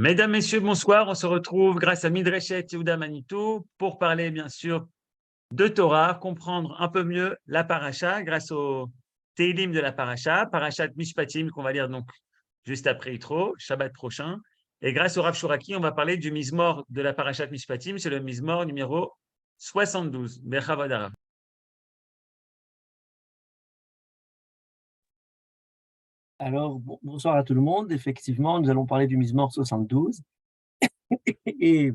Mesdames, Messieurs, bonsoir. On se retrouve grâce à Midreshet Yehuda Manitou pour parler, bien sûr, de Torah, comprendre un peu mieux la paracha grâce au Teilim de la paracha, parachat Mishpatim qu'on va lire donc juste après Yitro, Shabbat prochain. Et grâce au Rav Shuraki, on va parler du Mizmor de la parachat Mishpatim, c'est le Mizmor numéro 72. Bechavadara. Alors, bonsoir à tout le monde. Effectivement, nous allons parler du Mizmor 72. Et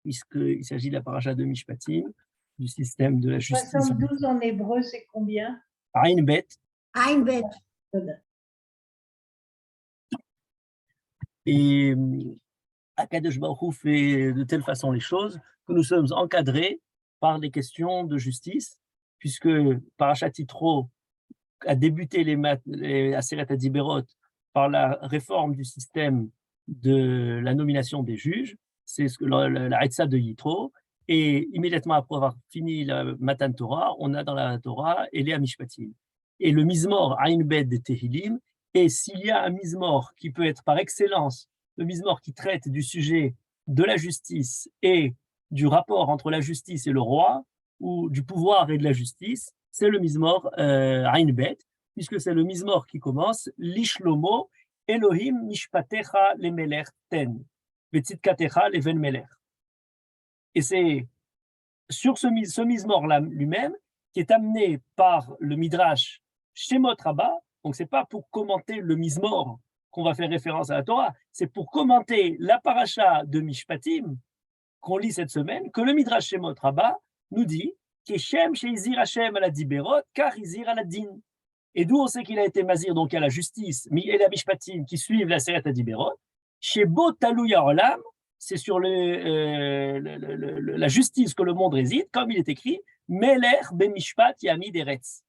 puisqu'il s'agit de la paracha de Mishpatim, du système de la justice. 72 en hébreu, c'est combien? Aïn Bet. Aïn Bet. Et Akadosh Baruch Hu fait de telle façon les choses que nous sommes encadrés par des questions de justice, puisque Parashat Yitro a débuté les Aseret HaDiberot par la réforme du système de la nomination des juges, c'est ce que la Hetza de Yitro, et immédiatement après avoir fini la Matan Torah, on a dans la Torah Elea Mishpatim. Et le Mizmor Aïn Bet de Tehilim, et s'il y a un Mizmor qui peut être par excellence le Mizmor qui traite du sujet de la justice et du rapport entre la justice et le roi, ou du pouvoir et de la justice, c'est le Mizmor Aïn Bet, puisque c'est le Mizmor qui commence Lishlomo Elohim Mishpatecha Lemelech Ten, Vetzitkatecha Leven Melech. Et c'est sur ce Mizmor-là lui-même qui est amené par le Midrash Shemot Rabbah. Donc, ce n'est pas pour commenter le Mizmor qu'on va faire référence à la Torah, c'est pour commenter la paracha de Mishpatim qu'on lit cette semaine, que le Midrash Shemot Rabbah nous dit Keshem sheizir Hashem ala diberot, car izir ala din. Et d'où on sait qu'il a été mazir, donc à la justice, et la Mishpatim qui suivent la Seret HaDiberot, chez Bo Talouya Olam, c'est sur la justice que le monde réside, comme il est écrit, Meler bemishpat yamid eretz,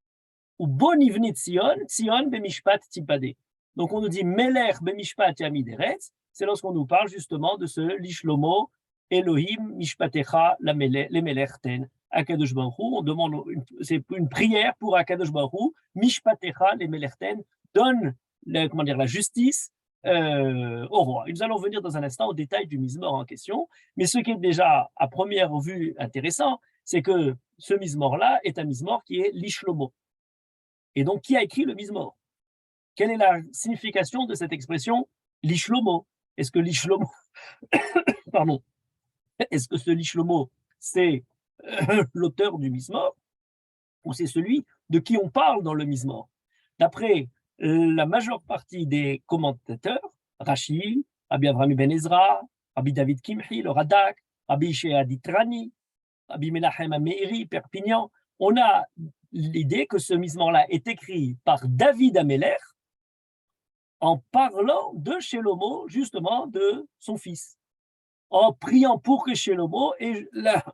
ou Bo nivnit Tzion, Tzion bemishpat tipade. Donc on nous dit Meler bemishpat yamid eretz, c'est lorsqu'on nous parle justement de ce Lishlomo, Elohim mishpatecha lemelech ten. Akadosh Baruch Hu, on demande, c'est une prière pour Akadosh Baruch Hu, mishpatecha lemelech ten, donne la justice au roi. Et nous allons venir dans un instant au détail du Mizmor en question, mais ce qui est déjà à première vue intéressant, c'est que ce Mizmor-là est un Mizmor qui est l'Ishlomo. Et donc, qui a écrit le Mizmor? Quelle est la signification de cette expression l'Ishlomo? Est-ce que l'Ishlomo, pardon, est-ce que ce l'Ishlomo, c'est l'auteur du Mizmor, ou c'est celui de qui on parle dans le Mizmor? D'après la majeure partie des commentateurs, Rashi, Rabbi Avraham ben Ezra, Rabbi David Kimhi, le Radak, Rabbi Ishea Ditrani, Rabbi Menachem Meiri, Perpignan, on a l'idée que ce Mizmor-là est écrit par David Améler en parlant de Shelomo, justement de son fils, en priant pour que Shelomo ait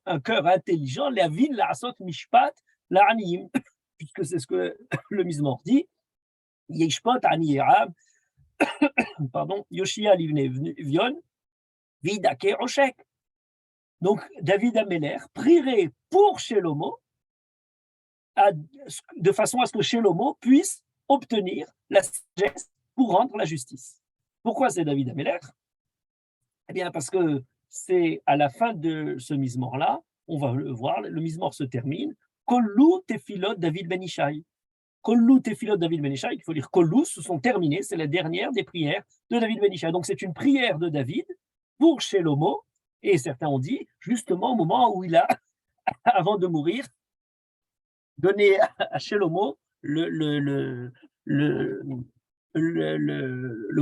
un cœur intelligent, la ville, la asot mishpat, la aniyim, puisque c'est ce que le Mizmor dit, Yeshpot aniyam, pardon, Yoshia livne vion, vidake oshek. Donc David Améler prierait pour Shelomo de façon à ce que Shelomo puisse obtenir la sagesse pour rendre la justice. Pourquoi c'est David Améler? Eh bien, parce que c'est à la fin de ce Mizmor-là, on va le voir, le Mizmor se termine, Kollu tefilot David ben Ishai. Kollu tefilot David ben Ishai, il faut dire Kollu, se sont terminées, c'est la dernière des prières de David ben Ishai. Donc c'est une prière de David pour Shelomo, et certains ont dit, justement au moment où il a, avant de mourir, donné à Shelomo le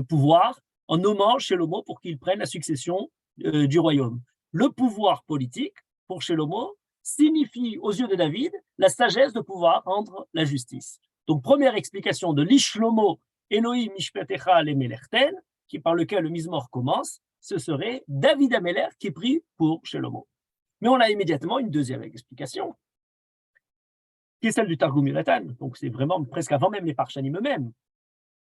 pouvoir en nommant Shelomo pour qu'il prenne la succession du royaume. Le pouvoir politique, pour Shelomo, signifie aux yeux de David la sagesse de pouvoir rendre la justice. Donc, première explication de l'Ishlomo Elohim Mishpatecha Lemelech Ten, qui par lequel le Mizmor commence, ce serait David Améler qui prie pour Shelomo. Mais on a immédiatement une deuxième explication, qui est celle du Targum Yonatan. Donc, c'est vraiment presque avant même les Parshanim eux-mêmes.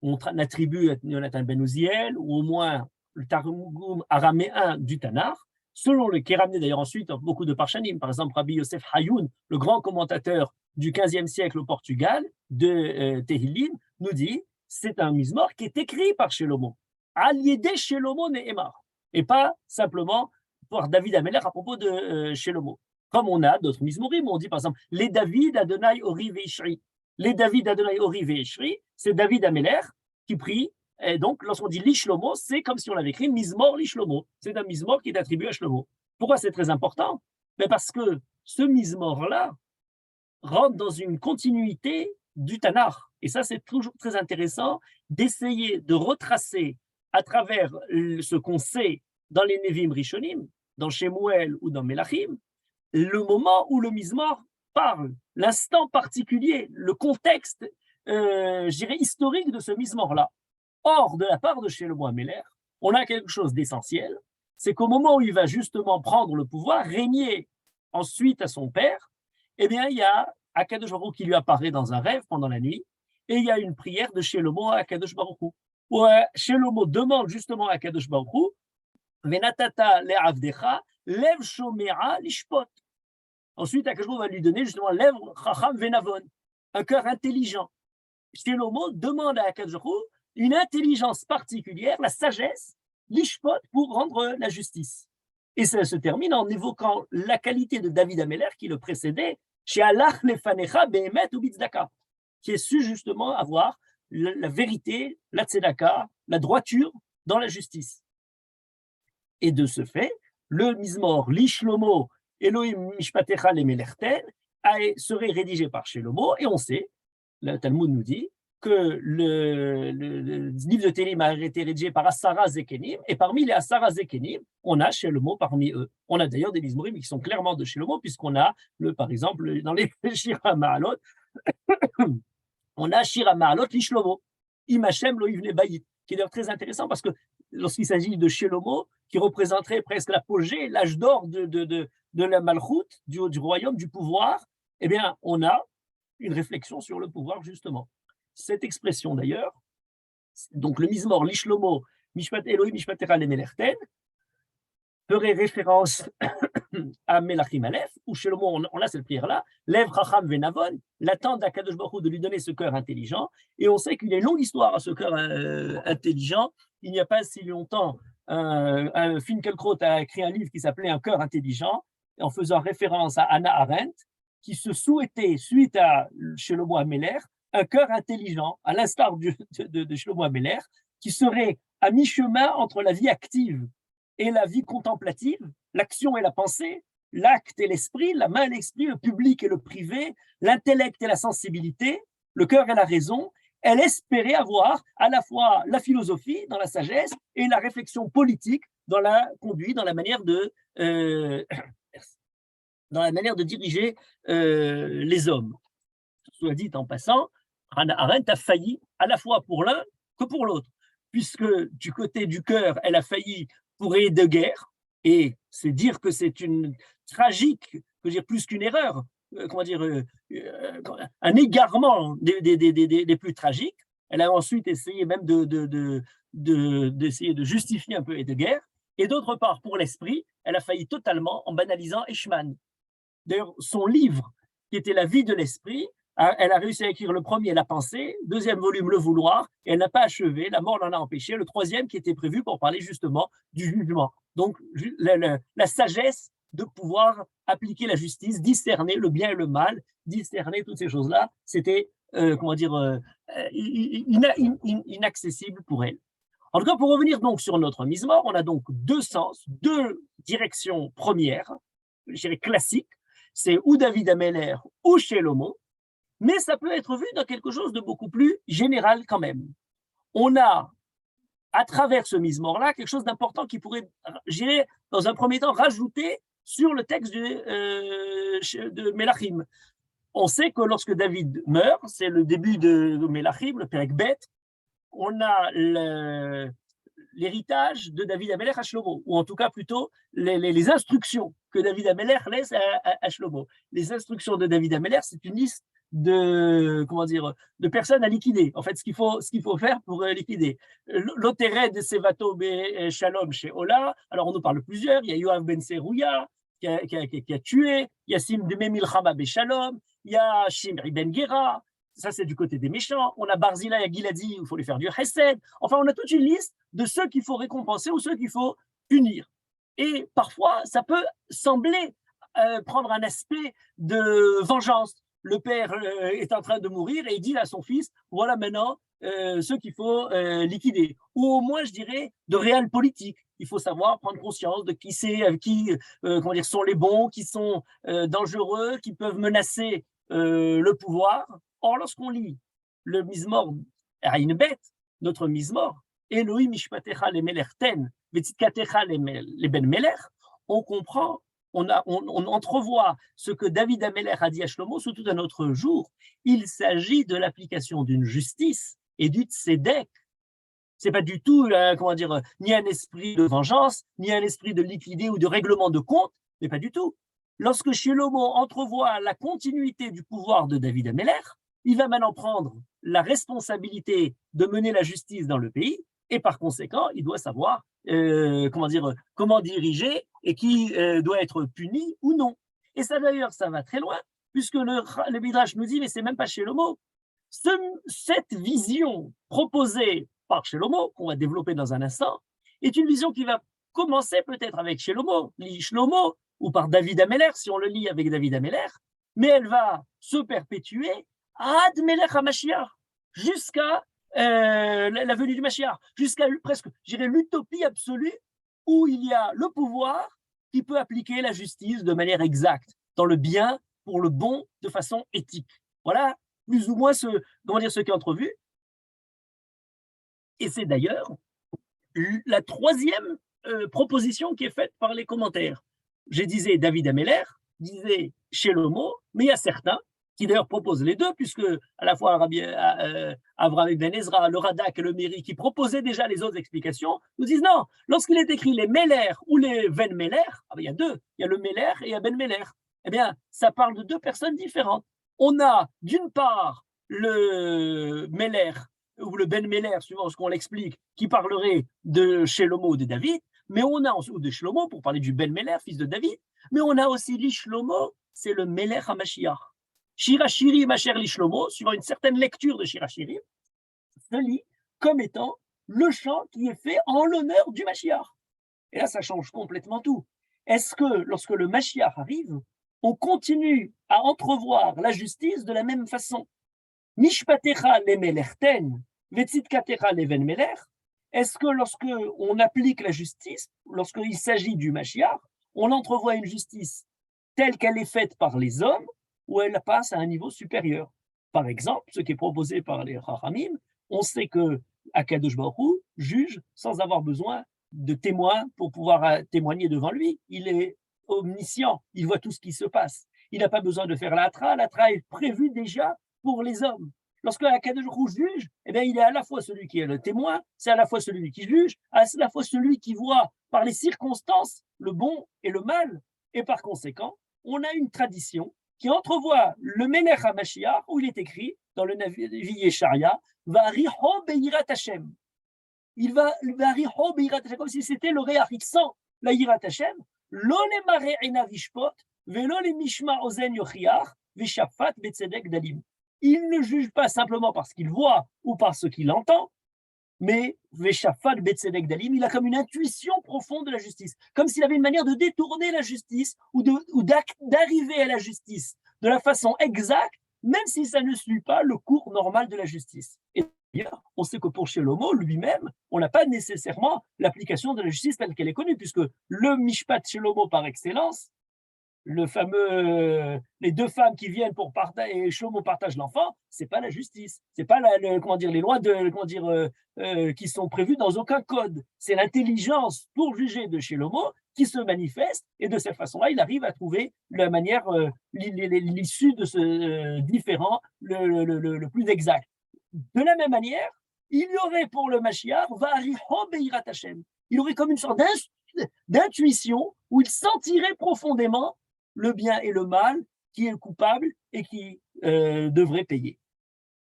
On attribue à Yonatan ben Uziel, ou au moins le Targum araméen du Tanakh, selon le qui est ramené d'ailleurs ensuite dans beaucoup de Parshanim. Par exemple, Rabbi Yosef Hayoun, le grand commentateur du XVe siècle au Portugal, de Tehillim, nous dit c'est un Mizmor qui est écrit par Shelomo. Al Yedei Shelomo Ne'emar. et pas simplement pour David Améler à propos de Shelomo. Comme on a d'autres Mizmorim, on dit par exemple les David Adonai Ori Veishri. Les David Adonai Ori Veishri, c'est David Améler qui prie. Et donc, lorsqu'on dit Lishlomo, c'est comme si on avait écrit Mizmor Lishlomo. C'est un Mizmor qui est attribué à Shlomo. Pourquoi c'est très important? Mais parce que ce Mizmor-là rentre dans une continuité du Tanakh. Et ça, c'est toujours très intéressant d'essayer de retracer à travers ce qu'on sait dans les Nevim Rishonim, dans Shemuel ou dans Melachim, le moment où le Mizmor parle, l'instant particulier, le contexte, je dirais, historique de ce Mizmor-là. Or, de la part de Shelomo HaMelech, on a quelque chose d'essentiel, c'est qu'au moment où il va justement prendre le pouvoir, régner ensuite à son père, eh bien, il y a Akadosh Baruch Hu qui lui apparaît dans un rêve pendant la nuit, et il y a une prière de Shelomo à Akadosh Baruch Hu, où Shelomo demande justement à Akadosh Baruch Hu, Venatata le'avdecha, lev shomera lishpot. Ensuite, Akadosh Baruch Hu va lui donner justement lèvres chacham venavon, un cœur intelligent. Shelomo demande à Akadosh Baruch Hu une intelligence particulière, la sagesse, l'ishpot, pour rendre la justice. Et ça se termine en évoquant la qualité de David Améler qui le précédait, chez Allah lefanecha behemet ou bitzdaka, qui est su justement avoir la vérité, la tzedaka, la droiture dans la justice. Et de ce fait, le Mizmor, l'Ishlomo, Elohim mishpatecha lemelerten, serait rédigé par Shelomo, et on sait, le Talmud nous dit, que le livre de Télim a été rédigé par Asara Zekenim, et parmi les Asara Zekenim, on a Shelomo parmi eux. On a d'ailleurs des Mizmorim qui sont clairement de Shelomo, puisqu'on a, par exemple, dans les Shir HaMa'alot, on a Shir HaMa'alot l'Ishlomo, Im Hashem lo yivne bayit, qui est d'ailleurs très intéressant, parce que lorsqu'il s'agit de Shelomo, qui représenterait presque l'apogée, l'âge d'or de la Malchut, du royaume, du pouvoir, eh bien, on a une réflexion sur le pouvoir, justement. Cette expression d'ailleurs, donc le Mizmor, l'Ishlomo, Mishpat Elohim, Mishpatecha lemelerten, ferait référence à Melachim Aleph, où chez le mot, on a cette prière-là, Lev Chacham Venavon, l'attente d'Akadosh Baruch Hu de lui donner ce cœur intelligent, et on sait qu'il y a une longue histoire à ce cœur intelligent. Il n'y a pas si longtemps, Finkielkraut a écrit un livre qui s'appelait Un cœur intelligent, en faisant référence à Hannah Arendt, qui se souhaitait, suite à Shlomo HaMelech, un cœur intelligent, à l'instar de Shlomo HaMelech, qui serait à mi-chemin entre la vie active et la vie contemplative, l'action et la pensée, l'acte et l'esprit, la main et l'esprit, le public et le privé, l'intellect et la sensibilité, le cœur et la raison. Elle espérait avoir à la fois la philosophie dans la sagesse et la réflexion politique dans la conduite, dans la manière de diriger les hommes. Soit dit en passant, Hannah Arendt a failli à la fois pour l'un que pour l'autre, puisque du côté du cœur, elle a failli pour de guerre, et c'est dire que c'est une tragique, plus qu'une erreur, un égarement des plus tragiques. Elle a ensuite essayé même d'essayer de justifier un peu les deux guerres, et d'autre part, pour l'esprit, elle a failli totalement en banalisant Eichmann. D'ailleurs, son livre, qui était La vie de l'esprit, elle a réussi à écrire le premier, La pensée, deuxième volume, Le vouloir, et elle n'a pas achevé, la mort l'en a empêché, le troisième qui était prévu pour parler justement du jugement. Donc, la sagesse de pouvoir appliquer la justice, discerner le bien et le mal, discerner toutes ces choses-là, c'était, inaccessible pour elle. En tout cas, pour revenir donc sur notre Mizmor, on a donc deux sens, deux directions premières, je dirais classiques, c'est ou David Améler ou Shelomo, mais ça peut être vu dans quelque chose de beaucoup plus général quand même. On a, à travers ce Mizmor-là, quelque chose d'important qui pourrait, je dirais, dans un premier temps, rajouter sur le texte de Melachim. On sait que lorsque David meurt, c'est le début de Melachim, le Perek Bet, on a l'héritage de David Améler à Shlomo, ou en tout cas plutôt les instructions que David Améler laisse à Shlomo. Les instructions de David Améler, c'est une liste de personnes à liquider. En fait, ce qu'il faut faire pour liquider. L'Oteret de Sevato be Shalom chez Ola. Alors, on nous parle plusieurs. Il y a Yoav ben Serouya qui a tué. Il y a Sim de Memilchama be Shalom. Il y a Shimri ben Gera. Ça, c'est du côté des méchants. On a Barzilai et Giladi, il faut les faire du Hesed. Enfin, on a toute une liste de ceux qu'il faut récompenser ou ceux qu'il faut punir. Et parfois, ça peut sembler prendre un aspect de vengeance. Le père est en train de mourir et il dit à son fils, voilà maintenant ceux qu'il faut liquider. Ou au moins, je dirais, de réel politique. Il faut savoir prendre conscience de qui c'est, comment dire, sont les bons, qui sont dangereux, qui peuvent menacer le pouvoir. Or, lorsqu'on lit le Mizmor à une bête, notre Mizmor, Elohim mishpatecha lemelech ten, vetzidkatecha leben melech, on comprend, on entrevoit ce que David Amelech a dit à Shlomo sous tout un autre jour. Il s'agit de l'application d'une justice et du tzedek. C'est pas du tout, comment dire, ni un esprit de vengeance, ni un esprit de liquider ou de règlement de compte, mais pas du tout. Lorsque Shlomo entrevoit la continuité du pouvoir de David Amelech, il va maintenant prendre la responsabilité de mener la justice dans le pays, et par conséquent, il doit savoir comment diriger et qui doit être puni ou non. Et ça d'ailleurs, ça va très loin, puisque le Midrash nous dit, mais c'est même pas Shlomo. Cette vision proposée par Shlomo, qu'on va développer dans un instant, est une vision qui va commencer peut-être avec Shlomo, ou par David Amelech, si on le lit avec David Amelech, mais elle va se perpétuer ad Melech HaMashiach, jusqu'à la venue du Mashiach, jusqu'à presque, je dirais, l'utopie absolue où il y a le pouvoir qui peut appliquer la justice de manière exacte, dans le bien, pour le bon, de façon éthique. Voilà plus ou moins ce qui est entrevu. Et c'est d'ailleurs la troisième proposition qui est faite par les commentaires. Je disais David Amelech, disait Shlomo, mais il y a certains qui d'ailleurs proposent les deux, puisque à la fois Avraham ibn Ezra, le Radak et le Méri, qui proposaient déjà les autres explications, nous disent non, lorsqu'il est écrit les Meler ou les Ben Meler, il y a deux, il y a le Meler et il y a Ben Meler, eh bien, ça parle de deux personnes différentes. On a d'une part le Meler, ou le Ben Meler, suivant ce qu'on l'explique, qui parlerait de Shlomo ou de David, mais on a, ou de Shlomo, pour parler du Ben Meler, fils de David, mais on a aussi l'Ishlomo, c'est le Melech HaMashiach. Shirashiri Macher Lishlomo, suivant une certaine lecture de Shirashiri, se lit comme étant le chant qui est fait en l'honneur du Mashiach. Et là, ça change complètement tout. Est-ce que lorsque le Mashiach arrive, on continue à entrevoir la justice de la même façon? Mishpatecha lemelerten, vetzidkatecha leven melech. Est-ce que lorsque on applique la justice, lorsqu'il s'agit du Mashiach, on entrevoit une justice telle qu'elle est faite par les hommes, ou elle passe à un niveau supérieur? Par exemple, ce qui est proposé par les Chachamim, on sait que Akadosh Baruch Hu juge sans avoir besoin de témoins pour pouvoir témoigner devant lui. Il est omniscient, il voit tout ce qui se passe. Il n'a pas besoin de faire l'atra est prévu déjà pour les hommes. Lorsque Akadosh Baruch Hu juge, eh bien, il est à la fois celui qui est le témoin, c'est à la fois celui qui juge, à la fois celui qui voit par les circonstances le bon et le mal, et par conséquent, on a une tradition qui entrevoit le Melech HaMashiach, où il est écrit, dans le Navi Yesharia, Va'ariho be'irat Hashem. Il va Va'ariho be'irat Hashem, comme si c'était le réach, il sent la Yirat Hashem, lo lemare enav yishpot, velo lemishma ozen yochiach, veshafat betzedek dalim. Il ne juge pas simplement parce qu'il voit ou parce qu'il entend, mais veshafat betzedek dalim, il a comme une intuition profonde de la justice, comme s'il avait une manière de détourner la justice ou d'arriver à la justice de la façon exacte, même si ça ne suit pas le cours normal de la justice. Et d'ailleurs, on sait que pour Shlomo lui-même, on n'a pas nécessairement l'application de la justice telle qu'elle est connue, puisque le Mishpat Shlomo par excellence, le fameux, les deux femmes qui viennent pour partager, et Shlomo partage l'enfant, c'est pas la justice, c'est pas les lois qui sont prévues dans aucun code. C'est l'intelligence pour juger de Shlomo qui se manifeste, et de cette façon-là, il arrive à trouver la manière, l'issue de ce différent le plus exact. De la même manière, il y aurait pour le Mashiach, Va'ariho be'irat Hashem. Il aurait comme une sorte d'intuition où il sentirait profondément le bien et le mal, qui est le coupable et qui devrait payer.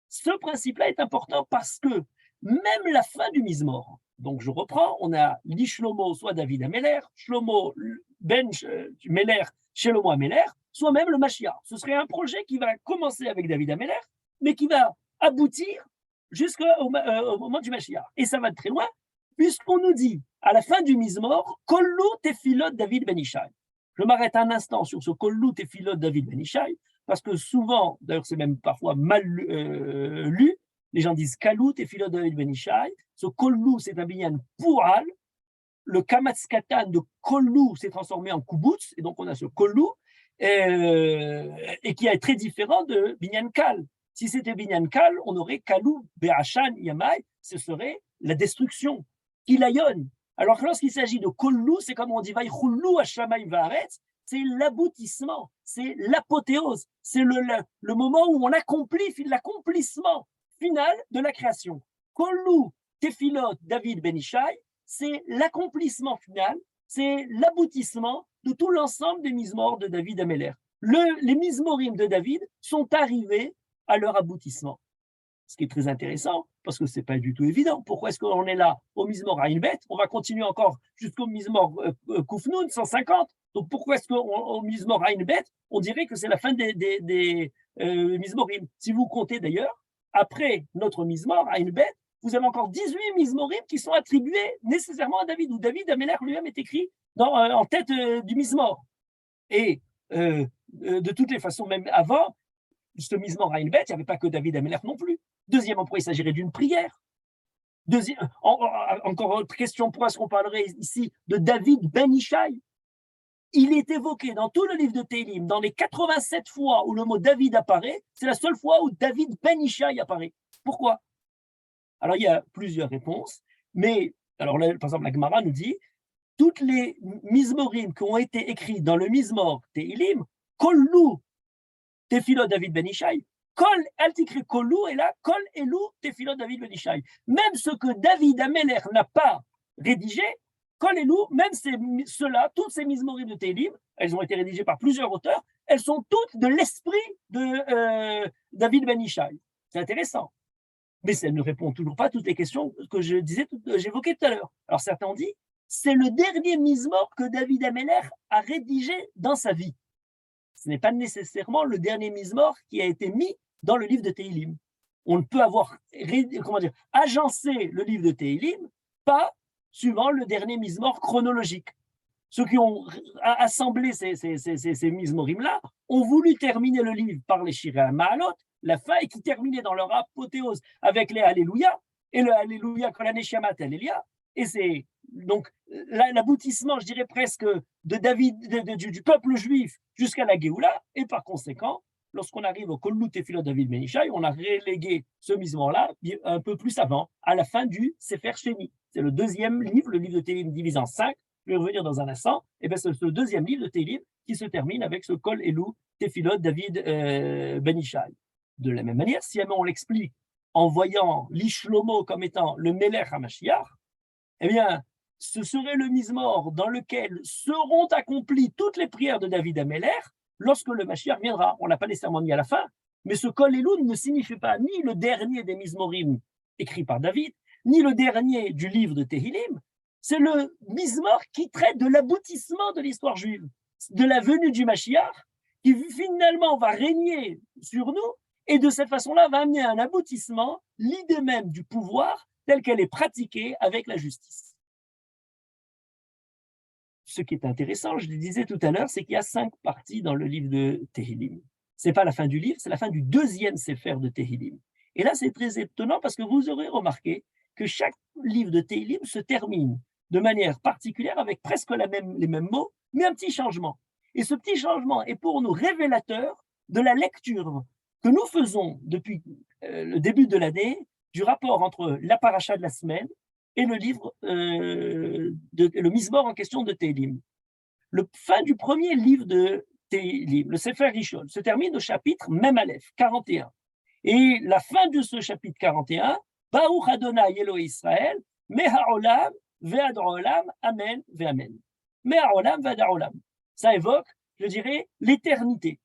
Ce principe-là est important parce que même la fin du Mizmor, donc je reprends, on a l'Ishlomo, soit David Amelech, Shlomo Ben Meler, Shlomo Amelech, soit même le Mashiach. Ce serait un projet qui va commencer avec David Amelech, mais qui va aboutir jusqu'au moment du Mashiach. Et ça va très loin, puisqu'on nous dit à la fin du Mizmor, Kollu Tefilot David Ben Ishai. Je m'arrête un instant sur ce Kollu Tefilot David Ben Ishai, parce que souvent, d'ailleurs c'est même parfois mal lu, les gens disent Kallu Tefilot David Ben Ishai. Ce Kollu, c'est un binyan Poural. Le Kamatz Katan de Kollu s'est transformé en Kubutz, et donc on a ce Kollu, et qui est très différent de binyan Kal. Si c'était binyan Kal, on aurait Kallu Be'ashan Yamai, ce serait la destruction, Kilayon. Alors que lorsqu'il s'agit de Kollu, c'est comme on dit Vaïchullu Hashamayim Va'aretz, c'est l'aboutissement, c'est l'apothéose, c'est le moment où on accomplit l'accomplissement final de la création. Kollu Tefilot David Ben Ishai, c'est l'accomplissement final, c'est l'aboutissement de tout l'ensemble des Mizmor de David Améler. Les Mizmorim de David sont arrivés à leur aboutissement. Ce qui est très intéressant, parce que ce n'est pas du tout évident. Pourquoi est-ce qu'on est là au Mizmor Ayin Bet? On va continuer encore jusqu'au Mizmor Kufnun 150. Donc pourquoi est-ce qu'au Mizmor Ayin Bet, on dirait que c'est la fin des Mizmorim? Si vous comptez d'ailleurs, après notre Mizmor Ayin Bet, vous avez encore 18 Mizmorim qui sont attribués nécessairement à David, où David Améler lui-même est écrit en tête du Mizmor. Et de toutes les façons, même avant, ce Mizmor Ayin Bet, il n'y avait pas que David Améler non plus. Deuxièmement, pourquoi il s'agirait d'une prière? Encore autre question, pourquoi est-ce qu'on parlerait ici de David Ben Ishai? Il est évoqué dans tout le livre de Télim, dans les 87 fois où le mot David apparaît, c'est la seule fois où David Ben Ishai apparaît. Pourquoi? Alors, il y a plusieurs réponses, mais, alors là, par exemple, la Gemara nous dit, toutes les Mizmorim qui ont été écrits dans le Mizmor Télim, Kollu Tefilot David Ben Ishai, Kol Altikri Kollu, et là, Kol Elu Tefilot David Ben Ishai. Même ce que David Améler n'a pas rédigé, Kol Elu, même ceux-là, toutes ces Mizmorim de Télim, elles ont été rédigées par plusieurs auteurs, elles sont toutes de l'esprit de David Ben Ishai. C'est intéressant. Mais ça ne répond toujours pas à toutes les questions que j'évoquais tout à l'heure. Alors certains ont dit, c'est le dernier Mizmor que David Améler a rédigé dans sa vie. Ce n'est pas nécessairement le dernier Mizmor qui a été mis dans le livre de Téhilim. On ne peut avoir agencé le livre de Téhilim pas suivant le dernier Mizmor chronologique. Ceux qui ont assemblé ces Mizmorim-là ont voulu terminer le livre par les Shirei Ma'alot, la fin, et qui terminait dans leur apothéose avec les Alléluia, et le Alléluia Kol HaNeshamat Alléluia. Et c'est donc l'aboutissement, je dirais presque, de David, du peuple juif jusqu'à la Géoula, et par conséquent, lorsqu'on arrive au Kollu Tefilot David Ben Ishai, on a relégué ce Mizmor-là un peu plus avant, à la fin du Sefer Sheni. C'est le deuxième livre, le livre de Télim divisé en 5. Je vais revenir dans un instant. Et bien, c'est ce deuxième livre de Télim qui se termine avec ce Kol Elu Tefilot David Ben Ishai. De la même manière, si on l'explique en voyant l'Ishlomo comme étant le Melech HaMashiach, eh bien, ce serait le Mizmor dans lequel seront accomplies toutes les prières de David Améler lorsque le Mashiach viendra. On ne l'a pas nécessairement mis à la fin, mais ce Kol Elu ne signifie pas ni le dernier des Mizmorim écrits par David, ni le dernier du livre de Téhilim. C'est le Mizmor qui traite de l'aboutissement de l'histoire juive, de la venue du Mashiach, qui finalement va régner sur nous, et de cette façon-là va amener à un aboutissement l'idée même du pouvoir telle qu'elle est pratiquée avec la justice. Ce qui est intéressant, je le disais tout à l'heure, c'est qu'il y a 5 parties dans le livre de Téhilim. Ce n'est pas la fin du livre, c'est la fin du deuxième Sefer de Téhilim. Et là, c'est très étonnant parce que vous aurez remarqué que chaque livre de Téhilim se termine de manière particulière avec presque les mêmes mots, mais un petit changement. Et ce petit changement est pour nous révélateur de la lecture que nous faisons depuis le début de l'année du rapport entre la paracha de la semaine et le livre, le Mizmor en question de Téhilim. Le fin du premier livre de Téhilim, le Sefer Rishon, se termine au chapitre Mem Aleph, 41. Et la fin de ce chapitre 41, Baruch Adonai Elohei Israël, Me'ha'olam ve'ad ha'olam, Amen ve'amen. Me'ha'olam ve'ad ha'olam. Ça évoque, je dirais, l'éternité.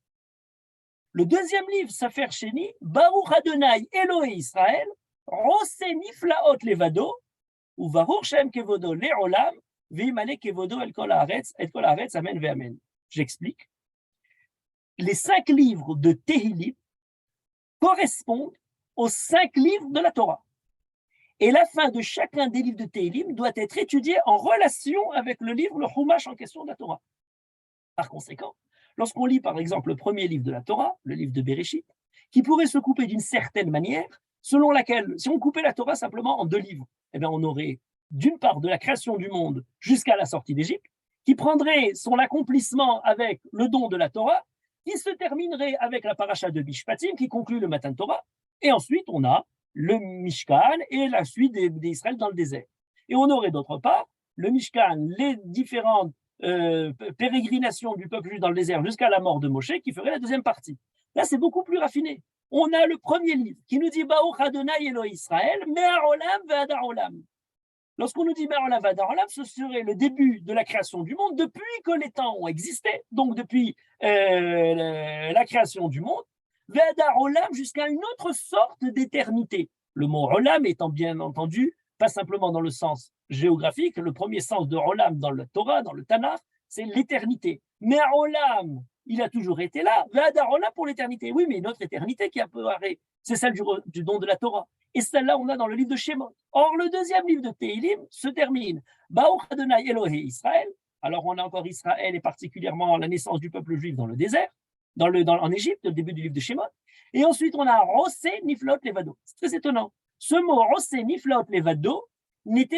Le deuxième livre, Sefer Sheni, Baruch Adonai Elohei Israël, Rose Niflaot Levado, ou Baruch Shem Kevodo Le'olam, Ve'imale Kevodo El Kol Haaretz, Amen ve'amen. J'explique. Les 5 livres de Téhilim correspondent aux 5 livres de la Torah. Et la fin de chacun des livres de Tehillim doit être étudiée en relation avec le livre, le Chumash en question de la Torah. Par conséquent, lorsqu'on lit par exemple le premier livre de la Torah, le livre de Bereshit, qui pourrait se couper d'une certaine manière, selon laquelle, si on coupait la Torah simplement en 2 livres, eh bien on aurait d'une part de la création du monde jusqu'à la sortie d'Égypte, qui prendrait son accomplissement avec le don de la Torah, qui se terminerait avec la paracha de Mishpatim, qui conclut le Matan Torah, et ensuite on a le Mishkan et la suite d'Israël dans le désert. Et on aurait d'autre part le Mishkan, les différentes pérégrinations du peuple juif dans le désert jusqu'à la mort de Moshe, qui ferait la deuxième partie. Là, c'est beaucoup plus raffiné. On a le premier livre qui nous dit Baruch Adonai Elohim Israël, Me'arolam ve'adar olam. Lorsqu'on nous dit Me'arolam ve'adar olam, ce serait le début de la création du monde depuis que les temps ont existé, donc depuis la création du monde, ve'adar olam jusqu'à une autre sorte d'éternité. Le mot olam étant bien entendu pas simplement dans le sens géographique, le premier sens de olam dans le Torah, dans le Tanakh, c'est l'éternité. Mais olam, il a toujours été là, ve'adar olam pour l'éternité. Oui, mais notre éternité qui apparaît, c'est celle du don de la Torah. Et celle-là, on a dans le livre de Shemot. Or, le deuxième livre de Tehillim se termine Baruch Adonai Elohei Israël. Alors, on a encore Israël et particulièrement la naissance du peuple juif dans le désert, en Égypte, au début du livre de Shemot. Et ensuite, on a Rosé Niflot Levado. C'est très étonnant. Ce mot Rosé Niflot Levado n'est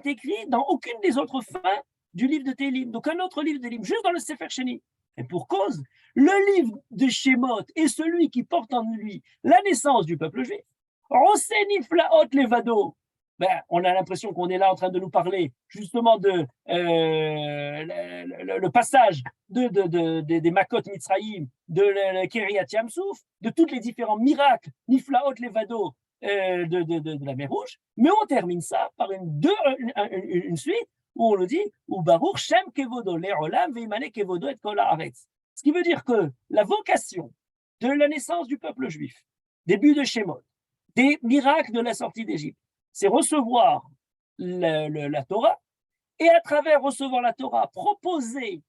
écrit dans aucune des autres fins du livre de Tehillim. Donc, un autre livre de Tehillim, juste dans le Sefer Sheni. Et pour cause, le livre de Shemot est celui qui porte en lui la naissance du peuple juif. Rosé Niflaot Levado. On a l'impression qu'on est là en train de nous parler justement de le passage des Makot Mitzrayim, de Kiryat Yamsouf, de tous les différents miracles, Niflaot Levado de la mer Rouge, mais on termine ça par une suite où on le dit ou Baruch Shem Kevodo Le'olam Ve'imane Kevodo et Kol Haaretz. Ce qui veut dire que la vocation de la naissance du peuple juif, début de Shemot, des miracles de la sortie d'Égypte, c'est recevoir la Torah et à travers recevoir la Torah, proposer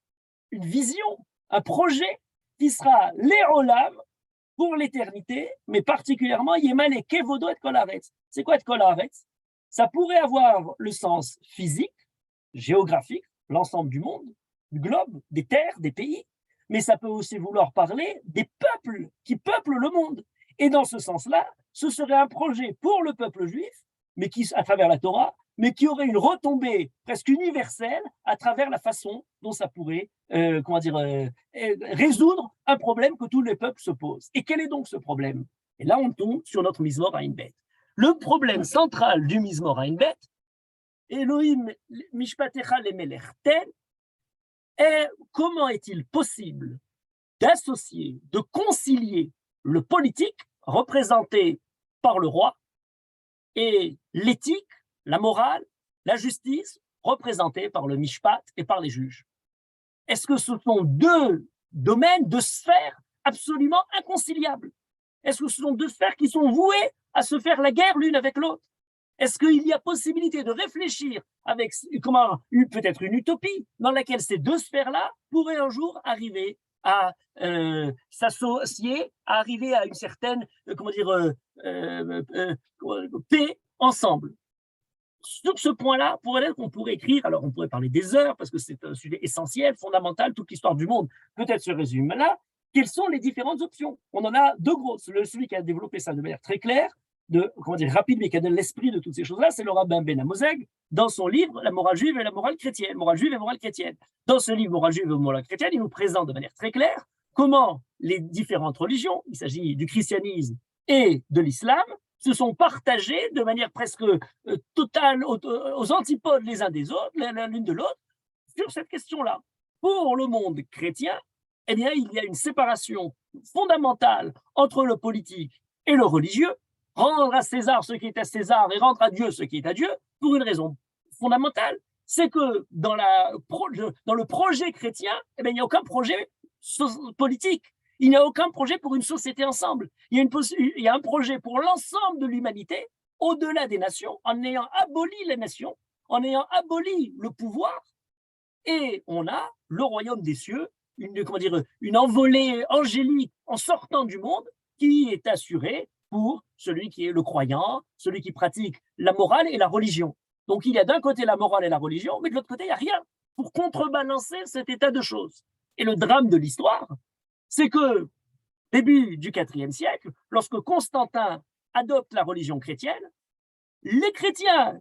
une vision, un projet qui sera l'Olam pour l'éternité, mais particulièrement Yemane Kevodo et Kol Haaretz. C'est quoi et Kol Haaretz? Ça pourrait avoir le sens physique, géographique, l'ensemble du monde, du globe, des terres, des pays, mais ça peut aussi vouloir parler des peuples qui peuplent le monde. Et dans ce sens-là, ce serait un projet pour le peuple juif, mais qui, à travers la Torah, mais qui aurait une retombée presque universelle à travers la façon dont ça pourrait résoudre un problème que tous les peuples se posent. Et quel est donc ce problème? Et là, on tombe sur notre Mizmor Ayin Bet. Le problème central du Mizmor Ayin Bet, Elohim Mishpatecha Lemelech Ten, est comment est-il possible d'associer, de concilier le politique représenté par le roi et l'éthique, la morale, la justice représentée par le Mishpat et par les juges. Est-ce que ce sont 2 domaines, 2 sphères absolument inconciliables? Est-ce que ce sont 2 sphères qui sont vouées à se faire la guerre l'une avec l'autre? Est-ce qu'il y a possibilité de réfléchir avec peut-être une utopie dans laquelle ces 2 sphères-là pourraient un jour arriver à s'associer, à arriver à une certaine paix ensemble? Sur ce point-là, on pourrait écrire, alors on pourrait parler des heures, parce que c'est un sujet essentiel, fondamental, toute l'histoire du monde peut-être se résume là. Quelles sont les différentes options? On en a 2 grosses. Celui qui a développé ça de manière très claire, rapide, mais qui a donné l'esprit de toutes ces choses-là, c'est le rabbin Ben Amozeg, dans son livre La morale juive et la morale chrétienne. Morale juive et morale chrétienne. Dans ce livre Morale juive et morale chrétienne, il nous présente de manière très claire comment les différentes religions, il s'agit du christianisme et de l'islam, se sont partagées de manière presque totale, aux antipodes les uns des autres, l'une de l'autre, sur cette question-là. Pour le monde chrétien, eh bien, il y a une séparation fondamentale entre le politique et le religieux, rendre à César ce qui est à César et rendre à Dieu ce qui est à Dieu, pour une raison fondamentale, c'est que dans le projet chrétien, eh bien, il n'y a aucun projet politique. Il n'y a aucun projet pour une société ensemble. Il y a un projet pour l'ensemble de l'humanité, au-delà des nations, en ayant aboli les nations, en ayant aboli le pouvoir, et on a le royaume des cieux, une envolée angélique en sortant du monde qui est assurée pour celui qui est le croyant, celui qui pratique la morale et la religion. Donc il y a d'un côté la morale et la religion, mais de l'autre côté, il n'y a rien pour contrebalancer cet état de choses. Et le drame de l'histoire, c'est que, début du IVe siècle, lorsque Constantin adopte la religion chrétienne, les chrétiens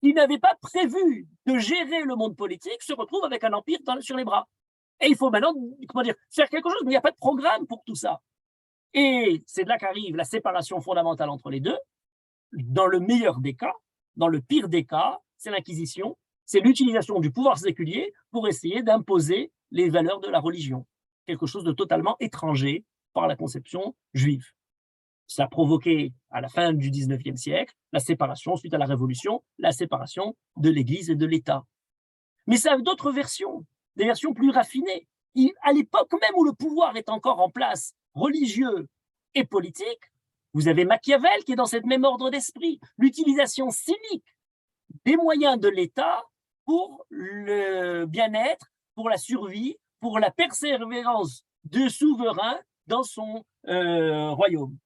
qui n'avaient pas prévu de gérer le monde politique se retrouvent avec un empire sur les bras. Et il faut maintenant, faire quelque chose, mais il n'y a pas de programme pour tout ça. Et c'est de là qu'arrive la séparation fondamentale entre les deux. Dans le meilleur des cas, dans le pire des cas, c'est l'Inquisition, c'est l'utilisation du pouvoir séculier pour essayer d'imposer les valeurs de la religion, quelque chose de totalement étranger par la conception juive. Ça a provoqué, à la fin du XIXe siècle, la séparation, suite à la Révolution, la séparation de l'Église et de l'État. Mais ça a d'autres versions, des versions plus raffinées. À l'époque même où le pouvoir est encore en place, religieux et politique, vous avez Machiavel qui est dans cette même ordre d'esprit, l'utilisation cynique des moyens de l'État pour le bien-être, pour la survie, pour la persévérance du souverain dans son royaume.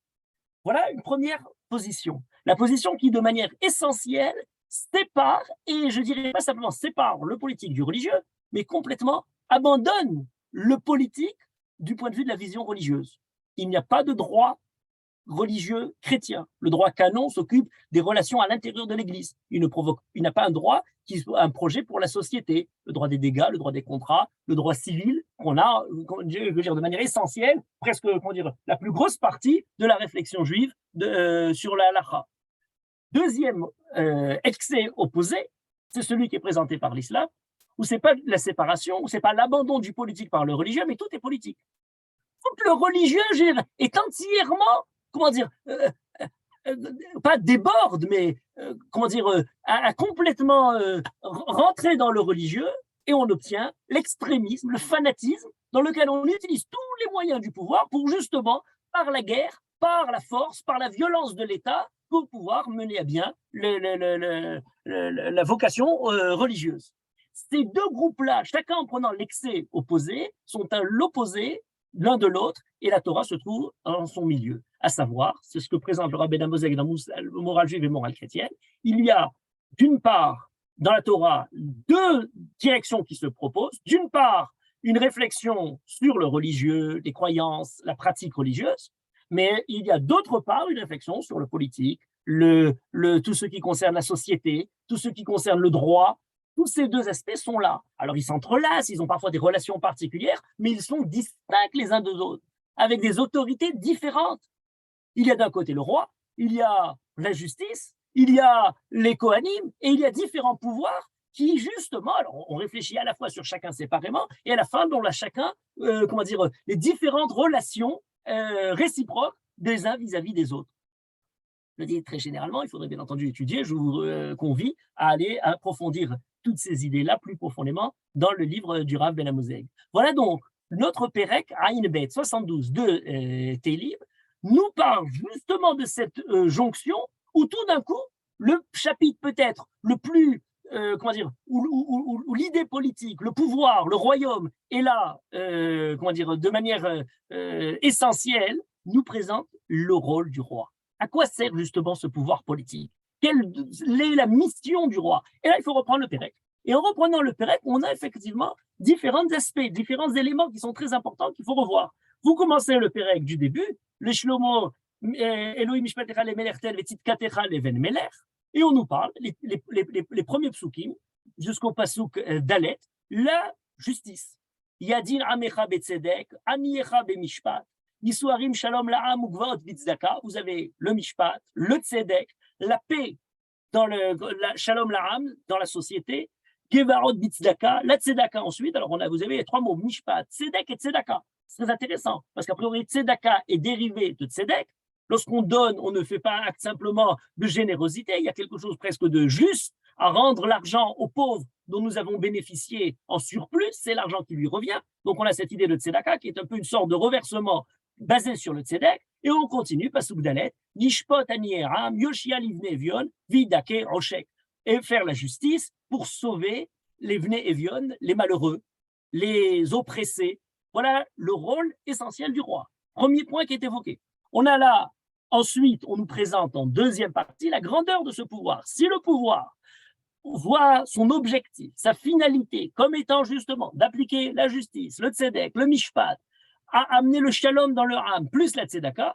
Voilà une première position. La position qui, de manière essentielle, sépare, et je dirais pas simplement sépare le politique du religieux, mais complètement abandonne le politique du point de vue de la vision religieuse. Il n'y a pas de droit religieux chrétien. Le droit canon s'occupe des relations à l'intérieur de l'Église. Il n'a pas un droit qui soit un projet pour la société. Le droit des dégâts, le droit des contrats, le droit civil qu'on a, je veux dire, de manière essentielle, presque, la plus grosse partie de la réflexion juive sur la halakha. Deuxième excès opposé, c'est celui qui est présenté par l'islam, où c'est pas la séparation, où c'est pas l'abandon du politique par le religieux, mais tout est politique. Tout le religieux est entièrement, pas déborde, mais a complètement rentré dans le religieux, et on obtient l'extrémisme, le fanatisme, dans lequel on utilise tous les moyens du pouvoir pour justement, par la guerre, par la force, par la violence de l'État, pour pouvoir mener à bien la vocation religieuse. Ces deux groupes-là, chacun en prenant l'excès opposé, sont à l'opposé l'un de l'autre, et la Torah se trouve en son milieu. À savoir, c'est ce que présente le Rabbi Ben Amozeg dans Morale juive et Morale chrétienne, il y a d'une part, dans la Torah, deux directions qui se proposent. D'une part, une réflexion sur le religieux, les croyances, la pratique religieuse, mais il y a d'autre part une réflexion sur le politique, tout ce qui concerne la société, tout ce qui concerne le droit. Tous ces deux aspects sont là. Alors, ils s'entrelacent, ils ont parfois des relations particulières, mais ils sont distincts les uns des autres, avec des autorités différentes. Il y a d'un côté le roi, il y a la justice, il y a les Kohanim, et il y a différents pouvoirs qui, justement, alors on réfléchit à la fois sur chacun séparément, et à la fin, on a chacun, les différentes relations réciproques des uns vis-à-vis des autres. Je dis très généralement, il faudrait bien entendu étudier, je vous convie à aller approfondir toutes ces idées-là plus profondément dans le livre du Rav Ben Amozeg. Voilà donc notre Pérec, Aïn Bet 72 de Télim, nous parle justement de cette jonction où tout d'un coup, le chapitre peut-être le plus, où l'idée politique, le pouvoir, le royaume est là, de manière essentielle, nous présente le rôle du roi. À quoi sert justement ce pouvoir politique? Quelle est la mission du roi? Et là, il faut reprendre le Pérec. Et en reprenant le Pérec, on a effectivement différents aspects, différents éléments qui sont très importants qu'il faut revoir. Vous commencez le Pérec du début, le Shlomo, Elohim Mishpatecha le Melertel Vetzitkatecha leven Meler, et on nous parle, les premiers psukim, jusqu'au pasuk Dalet, la justice. Yadin amecha betzedek, aniyecha bemishpat, Yisuarim shalom la'am ugvaot bitzdaka. Vous avez le mishpat, le tzedek, la paix dans la shalom la'am, dans la société, gevarot bitzdaka, la tzedaka ensuite. Alors vous avez les trois mots, mishpat, tzedek et tzedaka. C'est très intéressant, parce qu'a priori, tzedaka est dérivé de tzedek. Lorsqu'on donne, on ne fait pas un acte simplement de générosité, il y a quelque chose presque de juste à rendre l'argent aux pauvres dont nous avons bénéficié en surplus, c'est l'argent qui lui revient. Donc on a cette idée de tzedaka qui est un peu une sorte de reversement basé sur le tzedek, et on continue, pasuk dalet, nishpot anieram, yoshia livne evion, vidake roshek, et faire la justice pour sauver les vne evion, les malheureux, les oppressés. Voilà le rôle essentiel du roi. Premier point qui est évoqué. On a là Ensuite, on nous présente en deuxième partie la grandeur de ce pouvoir. Si le pouvoir voit son objectif, sa finalité, comme étant justement d'appliquer la justice, le tzedek, le mishpat, à amener le shalom dans leur âme, plus la tzedaka,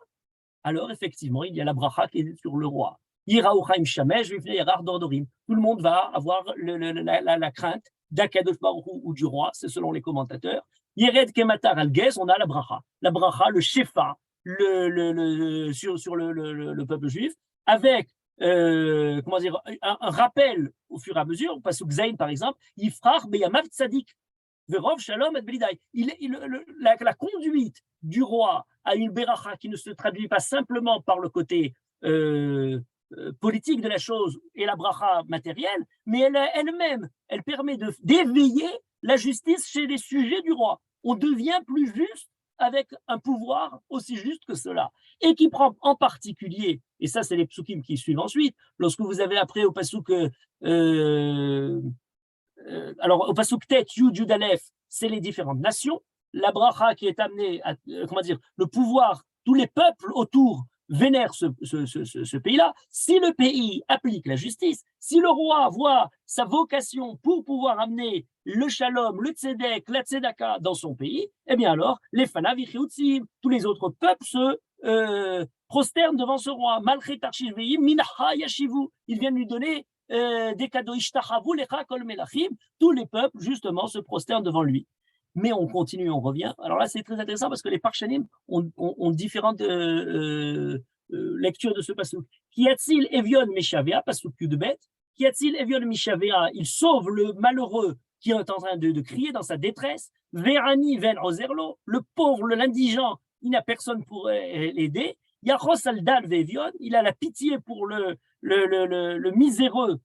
alors effectivement, il y a la bracha qui est sur le roi. Yiraouchaim shamesh, vifnei dordorim. Tout le monde va avoir la crainte d'Akadosh Baruch Hu ou du roi, c'est selon les commentateurs. Yered kematar al-ges, on a la bracha. La bracha, le shefa, sur le peuple juif, avec comment dire, un rappel au fur et à mesure, pasuk Zayn par exemple, Yifrach beyamav tzadik, verov shalom et belidai. La conduite du roi à une beracha qui ne se traduit pas simplement par le côté politique de la chose et la bracha matérielle, mais elle-même, elle permet d'éveiller la justice chez les sujets du roi. On devient plus juste avec un pouvoir aussi juste que cela, et qui prend en particulier, et ça c'est les psukim qui suivent ensuite, lorsque vous avez après au pasuk, alors au pasuk Tet, Yud, Yud Aleph, c'est les différentes nations, la bracha qui est amenée à, comment dire, le pouvoir, tous les peuples autour vénèrent ce pays-là. Si le pays applique la justice, si le roi voit sa vocation pour pouvoir amener le shalom, le tzedek, la tzedaka dans son pays, eh bien alors, les fanav yichiutzim, tous les autres peuples se prosternent devant ce roi. Malchet arshivei mincha yashivu, ils viennent lui donner des cadeaux. Ishtachavu lecha kol melachim, tous les peuples justement se prosternent devant lui. Mais on continue, on revient. Alors là, c'est très intéressant parce que les Parshanim ont différentes lectures de ce pasuk. Kiatzil evion meshavea, pasuk Yudbet. Kiatzil evion meshavea, il sauve le malheureux qui est en train de crier dans sa détresse. Verani ven ozerlo, le pauvre, l'indigent, il n'a personne pour l'aider. Yachos aldal vevion, il a la pitié pour le miséreux.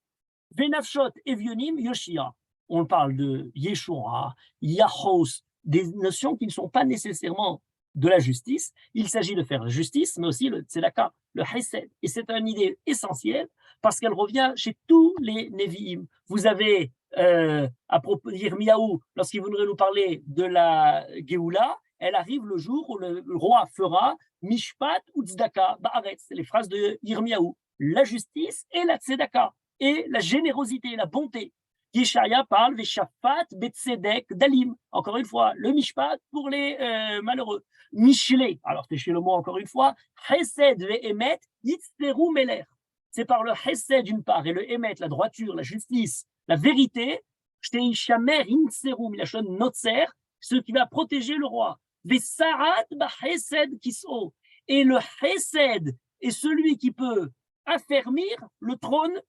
Venafshot evionim yoshia. On parle de Yeshua, Yahos, des notions qui ne sont pas nécessairement de la justice. Il s'agit de faire la justice, mais aussi le tzedaka, le chesed. Et c'est une idée essentielle parce qu'elle revient chez tous les Nevi'im. Vous avez, à propos d'Yirmiyahu, lorsqu'il voudrait nous parler de la Géoula, elle arrive le jour où le roi fera Mishpat ou Tzedaka, Ba'aretz. C'est les phrases de Yirmiyahu. La justice et la tzedaka, et la générosité, la bonté. Yeshaïa parle Veshafat Betzedek Dalim. Encore une fois, le Mishpat pour les malheureux. Mishle, alors c'est chez le mot encore une fois, Chesed Ve'emet Yitzteru Meler. C'est par le Chesed d'une part et le Emet, la droiture, la justice, la vérité, Shteishamer Yitzteru Milachon Notzer, ce qui va protéger le roi. Vesarat Bachesed Kiso. Et le Chesed est celui qui peut affermir le trône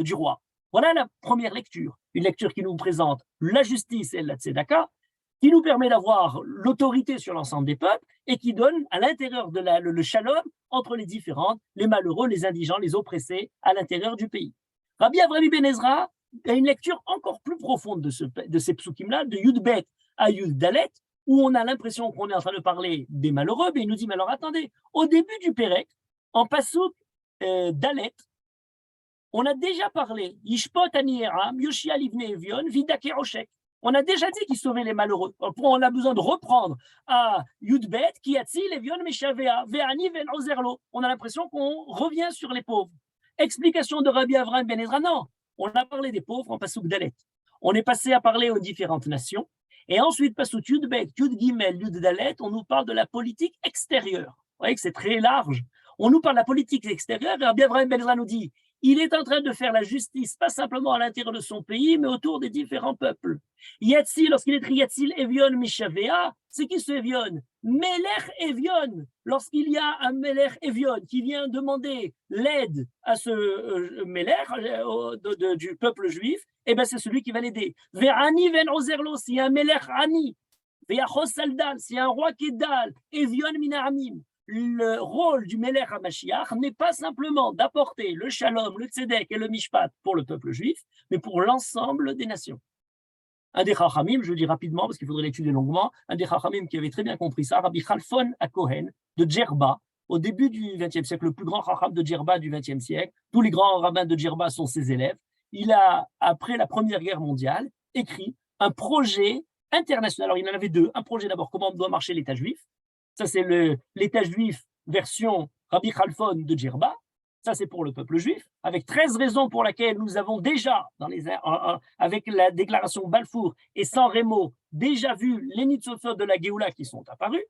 du roi. Voilà la première lecture, une lecture qui nous présente la justice et la tzedaka, qui nous permet d'avoir l'autorité sur l'ensemble des peuples et qui donne à l'intérieur de le shalom entre les différentes, les malheureux, les indigents, les oppressés à l'intérieur du pays. Rabbi Avrami Ben Ezra a une lecture encore plus profonde de ces psukim-là, de Yud-Bet à Yud-Dalet, où on a l'impression qu'on est en train de parler des malheureux, mais il nous dit, mais alors attendez, au début du Pérec, en pasuk Dalet, on a déjà parlé, Yishpot Anieram, Yoshia Livne Evion, Vidake Roshek. On a déjà dit qu'il sauvait les malheureux. On a besoin de reprendre à Yudbet, Kiatzil Evion Meshavea, Ve'ani Ven Ozerlo. On a l'impression qu'on revient sur les pauvres. Explication de Rabbi Avraham Ben Ezra, non. On a parlé des pauvres en pasuk Dalet. On est passé à parler aux différentes nations. Et ensuite, pasuk Yudbet, Yud Gimel, Yud Dalet, on nous parle de la politique extérieure. Vous voyez que c'est très large. On nous parle de la politique extérieure. Et Rabbi Avraham Ben Ezra nous dit, il est en train de faire la justice, pas simplement à l'intérieur de son pays, mais autour des différents peuples. Yatzil, lorsqu'il est écrit Yatzil Evion Mishavea, c'est qui ce Evion? Melech Evion. Lorsqu'il y a un Melech Evion qui vient demander l'aide à ce Melech du peuple juif, eh bien c'est celui qui va l'aider. Ve'ani ven ozerlo, s'il y a un Melech Ani, ve'achos saldal, s'il y a un roi qui est dal, Evion minarmim. Le rôle du Melech HaMashiach n'est pas simplement d'apporter le shalom, le tzedek et le mishpat pour le peuple juif, mais pour l'ensemble des nations. Un des chachamim, je le dis rapidement parce qu'il faudrait l'étudier longuement, un des chachamim qui avait très bien compris ça, Rabbi Chalfon HaKohen de Djerba, au début du XXe siècle, le plus grand chacham de Djerba du XXe siècle, tous les grands rabbins de Djerba sont ses élèves. Il a, après la Première Guerre mondiale, écrit un projet international. Alors il en avait deux, un projet d'abord, comment doit marcher l'État juif. Ça, c'est l'État juif version Rabbi Khalfon de Djerba, ça c'est pour le peuple juif, avec 13 raisons pour lesquelles nous avons déjà, avec la déclaration Balfour et San Remo, déjà vu les Nitzotzot de la Géoula qui sont apparus.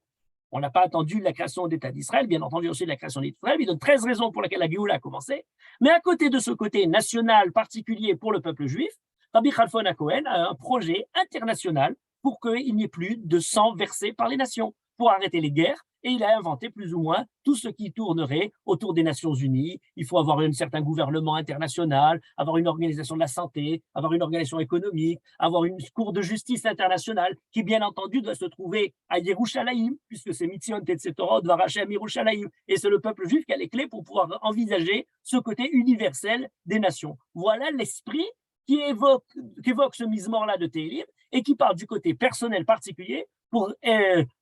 On n'a pas attendu la création d'État d'Israël, bien entendu aussi la création d'Israël, il donne 13 raisons pour lesquelles la Géoula a commencé. Mais à côté de ce côté national particulier pour le peuple juif, Rabbi Khalfon HaKohen a un projet international pour qu'il n'y ait plus de sang versé par les nations, pour arrêter les guerres, et il a inventé plus ou moins tout ce qui tournerait autour des Nations Unies. Il faut avoir un certain gouvernement international, avoir une organisation de la santé, avoir une organisation économique, avoir une cour de justice internationale qui, bien entendu, doit se trouver à Yerushalayim, puisque c'est Mitzion Tetzetorah, Dvar Hashem Yerushalayim, et c'est le peuple juif qui a les clés pour pouvoir envisager ce côté universel des nations. Voilà l'esprit qui évoque ce misement-là de Tehillim et qui part du côté personnel particulier pour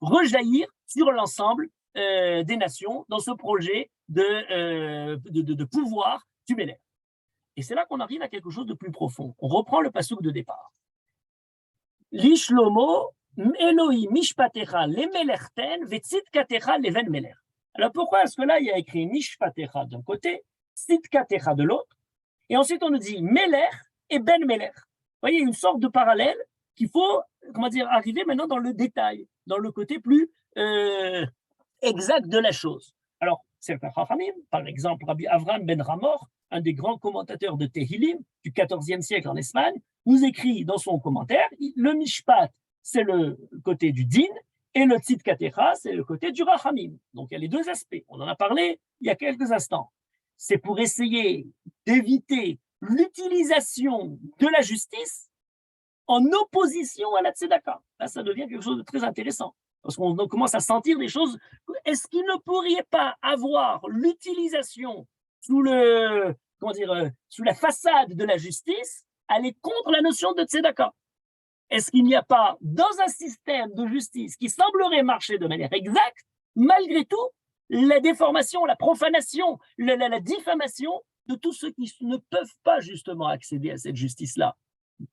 rejaillir sur l'ensemble des nations dans ce projet de pouvoir du Mélech. Et c'est là qu'on arrive à quelque chose de plus profond. On reprend le passouk de départ. L'ishlomo Elohim mishpatecha lemelerten vetzitkatecha leven melech. Alors pourquoi est-ce que là il y a écrit mishpatecha d'un côté, tzitkatecha de l'autre, et ensuite on nous dit melech et ben melech. Vous voyez, une sorte de parallèle qu'il faut, arriver maintenant dans le détail, dans le côté plus exact de la chose. Alors, certains Chachamim, par exemple Rabbi Avraham ben Ramor, un des grands commentateurs de Tehillim du XIVe siècle en Espagne, nous écrit dans son commentaire, le Mishpat, c'est le côté du Din, et le Tzidkatecha, c'est le côté du Rachamim. Donc, il y a les deux aspects. On en a parlé il y a quelques instants. C'est pour essayer d'éviter l'utilisation de la justice en opposition à la tzedaka. Là, ça devient quelque chose de très intéressant, parce qu'on commence à sentir des choses. Est-ce qu'il ne pourrait pas avoir l'utilisation sous la façade de la justice, aller contre la notion de tzedaka? Est-ce qu'il n'y a pas, dans un système de justice qui semblerait marcher de manière exacte, malgré tout, la déformation, la profanation, la diffamation de tous ceux qui ne peuvent pas justement accéder à cette justice-là?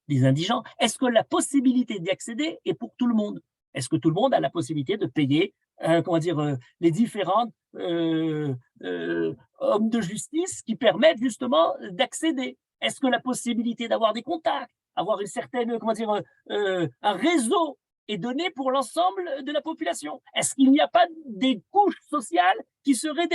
Les indigents, est-ce que la possibilité d'y accéder est pour tout le monde? Est-ce que tout le monde a la possibilité de payer les différents hommes de justice qui permettent justement d'accéder? Est-ce que la possibilité d'avoir des contacts, avoir une certaine, un réseau est donné pour l'ensemble de la population? Est-ce qu'il n'y a pas des couches sociales qui seraient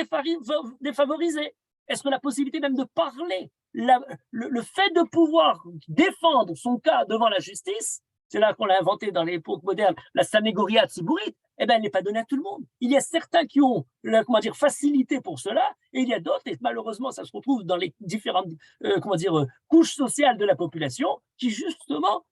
défavorisées? Est-ce que la possibilité même de parler, le fait de pouvoir défendre son cas devant la justice, c'est là qu'on l'a inventé dans l'époque moderne, la sanégoria tzibourite, elle n'est pas donnée à tout le monde. Il y a certains qui ont facilité pour cela, et il y a d'autres, et malheureusement ça se retrouve dans les différentes couches sociales de la population, qui justement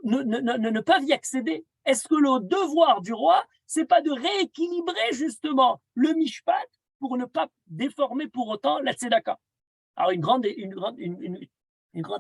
ne peuvent y accéder. Est-ce que le devoir du roi, c'est pas de rééquilibrer justement le mishpat pour ne pas déformer pour autant la tzedaka? Alors, une grande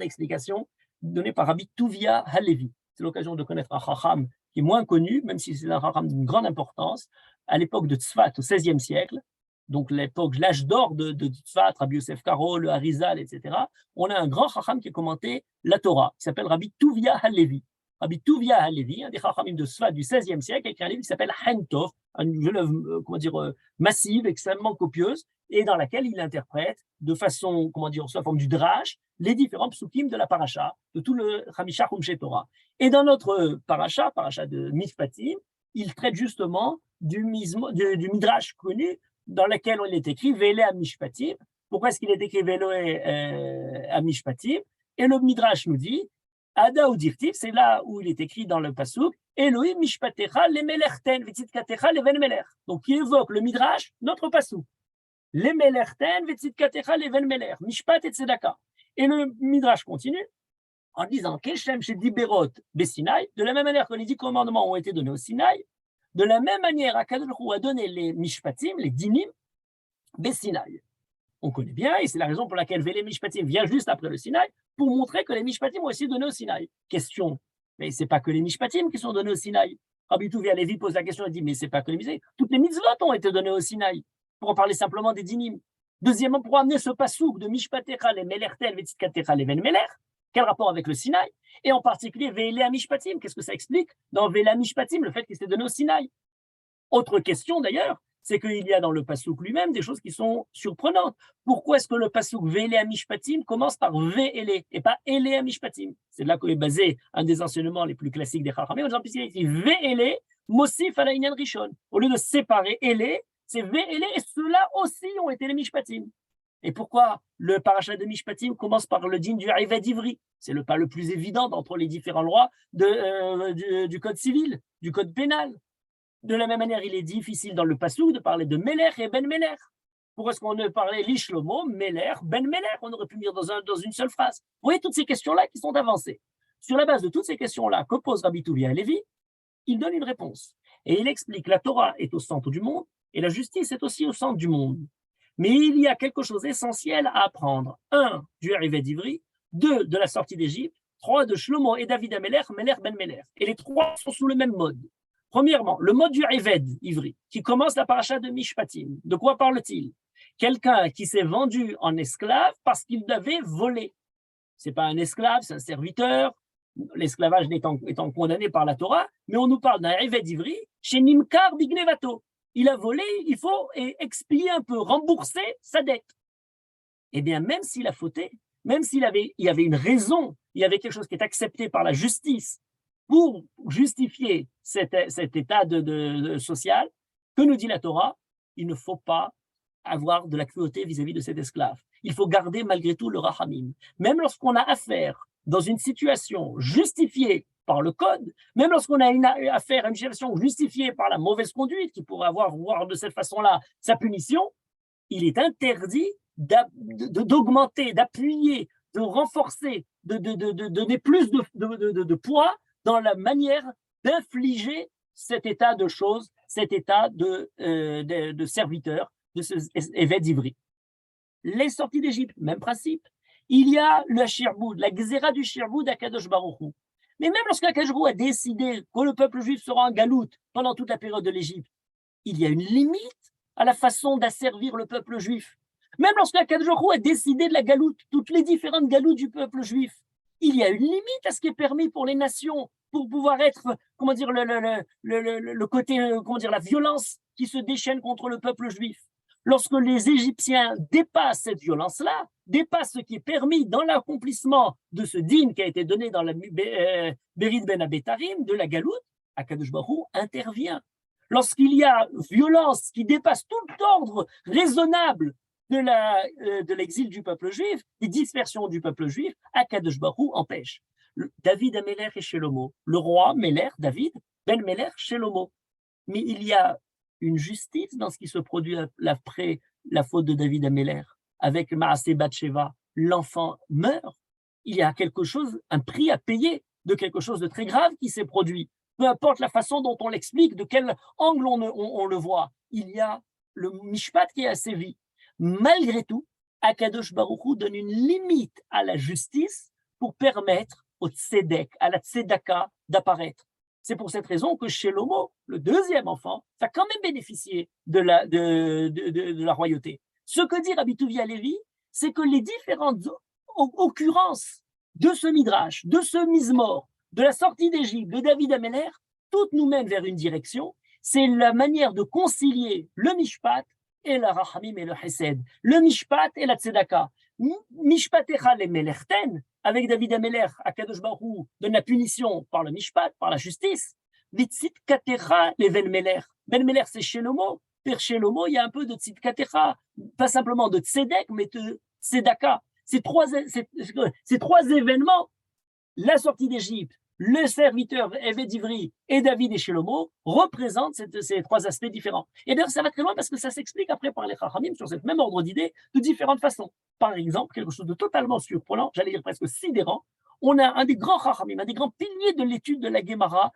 explication donnée par Rabbi Tuvia Halevi. C'est l'occasion de connaître un chacham qui est moins connu, même si c'est un chacham d'une grande importance, à l'époque de Tzfat, au XVIe siècle, donc l'âge d'or de Tzfat, Rabbi Yosef Karo, le Harizal, etc. On a un grand chacham qui a commenté la Torah, qui s'appelle Rabbi Tuvia Halevi. Rabbi Tuvia Halevi, un des chachamim de Tzfat du XVIe siècle, a écrit un livre qui s'appelle Hentov, une œuvre massive, extrêmement copieuse, et dans laquelle il interprète de façon, sous la forme du drash, les différents psukim de la paracha, de tout le Chamisha Chumshe Torah. Et dans notre paracha de Mishpatim, il traite justement du midrash connu, dans lequel on est écrit Vele à Mishpatim. Pourquoi est-ce qu'il est écrit Vele à Mishpatim? Et le midrash nous dit, Ada ou Dirtiv, c'est là où il est écrit dans le pasuk, Elohim mishpatecha lemelerten vetzitkatecha leven melech. Donc, il évoque le midrash, notre pasuk. Lemelerten vetzitkatecha leven melech, mishpat et tzedaka. Et le midrash continue en disant Keshem chez Diberot Besinaï, de la même manière que les 10 commandements ont été donnés au Sinaï, de la même manière, Akadosh Baruch Hu a donné les mishpatim, les dinim, Besinaï. On connaît bien, et c'est la raison pour laquelle Vele Mishpatim vient juste après le Sinaï, pour montrer que les Mishpatim ont aussi donné au Sinaï. Question, mais ce n'est pas que les Mishpatim qui sont donnés au Sinaï. Rabbi Tuvia Levi pose la question et dit, mais ce n'est pas que les mitzvot, toutes les mitzvot ont été données au Sinaï, pour en parler simplement des dinim. Deuxièmement, pour amener ce pasouk de Mishpatecha le Melertel Vetzitkatecha leven melech, quel rapport avec le Sinaï? Et en particulier, Vele Mishpatim, qu'est-ce que ça explique dans Vele Mishpatim, le fait qu'il s'est donné au Sinaï? Autre question d'ailleurs, c'est qu'il y a dans le pasouk lui-même des choses qui sont surprenantes. Pourquoi est-ce que le pasouk Ve'ele Amishpatim commence par Ve'ele et pas Ele Amishpatim? C'est là qu'est basé un des enseignements les plus classiques des Chachamim. En disant, puisqu'il dit Ve'ele, Mosif ala Inyan Rishon. Au lieu de séparer Ele, c'est Ve'ele, et ceux-là aussi ont été les Mishpatim. Et pourquoi le parachat de Mishpatim commence par le din du Eved Ivri? C'est le pas le plus évident d'entre les différents lois du code civil, du code pénal. De la même manière, il est difficile dans le Passouk de parler de Meler et Ben Meler. Pourquoi est-ce qu'on ne parlait l'Ishlomo, Meler, Ben Meler? On aurait pu dire dans une seule phrase. Vous voyez toutes ces questions-là qui sont avancées. Sur la base de toutes ces questions-là que pose Rabbi Tuvia Levi, il donne une réponse. Et il explique la Torah est au centre du monde et la justice est aussi au centre du monde. Mais il y a quelque chose d'essentiel à apprendre. 1, du arrivé d'Ivry. 2, de la sortie d'Égypte. 3, de Shlomo et David Ameler, Meler ben Meler. Et les trois sont sous le même mode. Premièrement, le mode du Eved Ivry, qui commence la paracha de Mishpatim. De quoi parle-t-il? Quelqu'un qui s'est vendu en esclave parce qu'il avait volé. Ce n'est pas un esclave, c'est un serviteur. L'esclavage étant condamné par la Torah, mais on nous parle d'un Eved Ivry chez Nimkar Bignevato. Il a volé, il faut expier un peu, rembourser sa dette. Eh bien, même s'il a fauté, même il y avait une raison, il y avait quelque chose qui est accepté par la justice pour justifier cet état social, que nous dit la Torah, il ne faut pas avoir de la cruauté vis-à-vis de cet esclave. Il faut garder malgré tout le rachamim. Même lorsqu'on a affaire dans une situation justifiée par le code, même lorsqu'on a affaire à une situation justifiée par la mauvaise conduite, qui pourrait voir de cette façon-là sa punition, il est interdit d'augmenter, d'appuyer, de renforcer, de donner plus de poids dans la manière d'infliger cet état de choses, cet état de serviteur, de ce Eved Ivri. Les sorties d'Égypte, même principe. Il y a le Shirboud, la Gzera du Shirboud d'Akadosh Baruch Hu. Mais même lorsque Akadosh Baruch Hu a décidé que le peuple juif sera en galoute pendant toute la période de l'Égypte, il y a une limite à la façon d'asservir le peuple juif. Même lorsque Akadosh Baruch Hu a décidé de la galoute, toutes les différentes galoutes du peuple juif, il y a une limite à ce qui est permis pour les nations, pour pouvoir être, comment dire, le côté, comment dire, la violence qui se déchaîne contre le peuple juif. Lorsque les Égyptiens dépassent cette violence-là, dépassent ce qui est permis dans l'accomplissement de ce dîme qui a été donné dans la Berit Ben Abetarim, de la galoute, Akadosh Baruch Hu intervient. Lorsqu'il y a violence qui dépasse tout l'ordre raisonnable de l'exil du peuple juif, des dispersions du peuple juif, Akadosh Baruch Hu empêche. David Ameler et Shelomo, le roi Meler, David, Ben Meler, Shelomo. Mais il y a une justice dans ce qui se produit après la faute de David Ameler. Avec Maaseh Bathsheba, l'enfant meurt. Il y a quelque chose, un prix à payer de quelque chose de très grave qui s'est produit. Peu importe la façon dont on l'explique, de quel angle on le voit, il y a le mishpat qui est assévi. Malgré tout, Akadosh Baruch Hu donne une limite à la justice pour permettre au tzedek, à la tzedaka d'apparaître. C'est pour cette raison que Shelomo, le deuxième enfant, va quand même bénéficier de la royauté. Ce que dit Rabbi Tuvia Levi, c'est que les différentes occurrences de ce midrash, de ce mizmor, de la sortie d'Égypte, de David Ameler, toutes nous mènent vers une direction. C'est la manière de concilier le mishpat et la rachamim et le chesed, le mishpat et la tzedaka. Mishpatecha le melerten, avec David Ameler, Akadosh Baruch Hu donne la punition par le mishpat, par la justice. Vitzitkatecha le Ben Meler. Ben Meler, c'est Shelomo. Père Shelomo, il y a un peu de tzitkatecha, pas simplement de tzedek, mais de tzedaka. Ces trois événements, la sortie d'Égypte, le serviteur Eved Ivri et David et Shelomo représentent ces trois aspects différents. Et d'ailleurs, ça va très loin parce que ça s'explique après par les Chachamim sur cette même ordre d'idées de différentes façons. Par exemple, quelque chose de totalement surprenant, j'allais dire presque sidérant, on a un des grands Chachamim, un des grands piliers de l'étude de la Gemara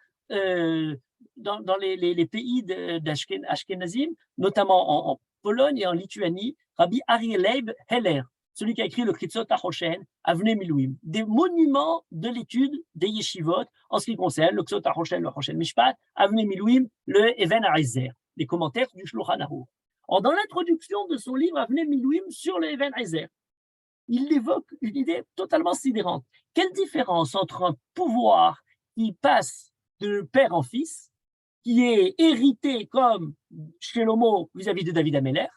dans les pays d'Ashkenazim, notamment en Pologne et en Lituanie, Rabbi Ariel Leib Heller, celui qui a écrit le Kritzot HaChoshen, Avnei Miluim, des monuments de l'étude des yeshivot en ce qui concerne le Kritzot HaChoshen, le Choshen Mishpat, Avnei Miluim, le Even HaEzer, les commentaires du Shulchan Aruch. Or, dans l'introduction de son livre Avnei Miluim sur le Even HaEzer, il évoque une idée totalement sidérante. Quelle différence entre un pouvoir qui passe de père en fils qui est hérité comme Shlomo vis-à-vis de David Améler,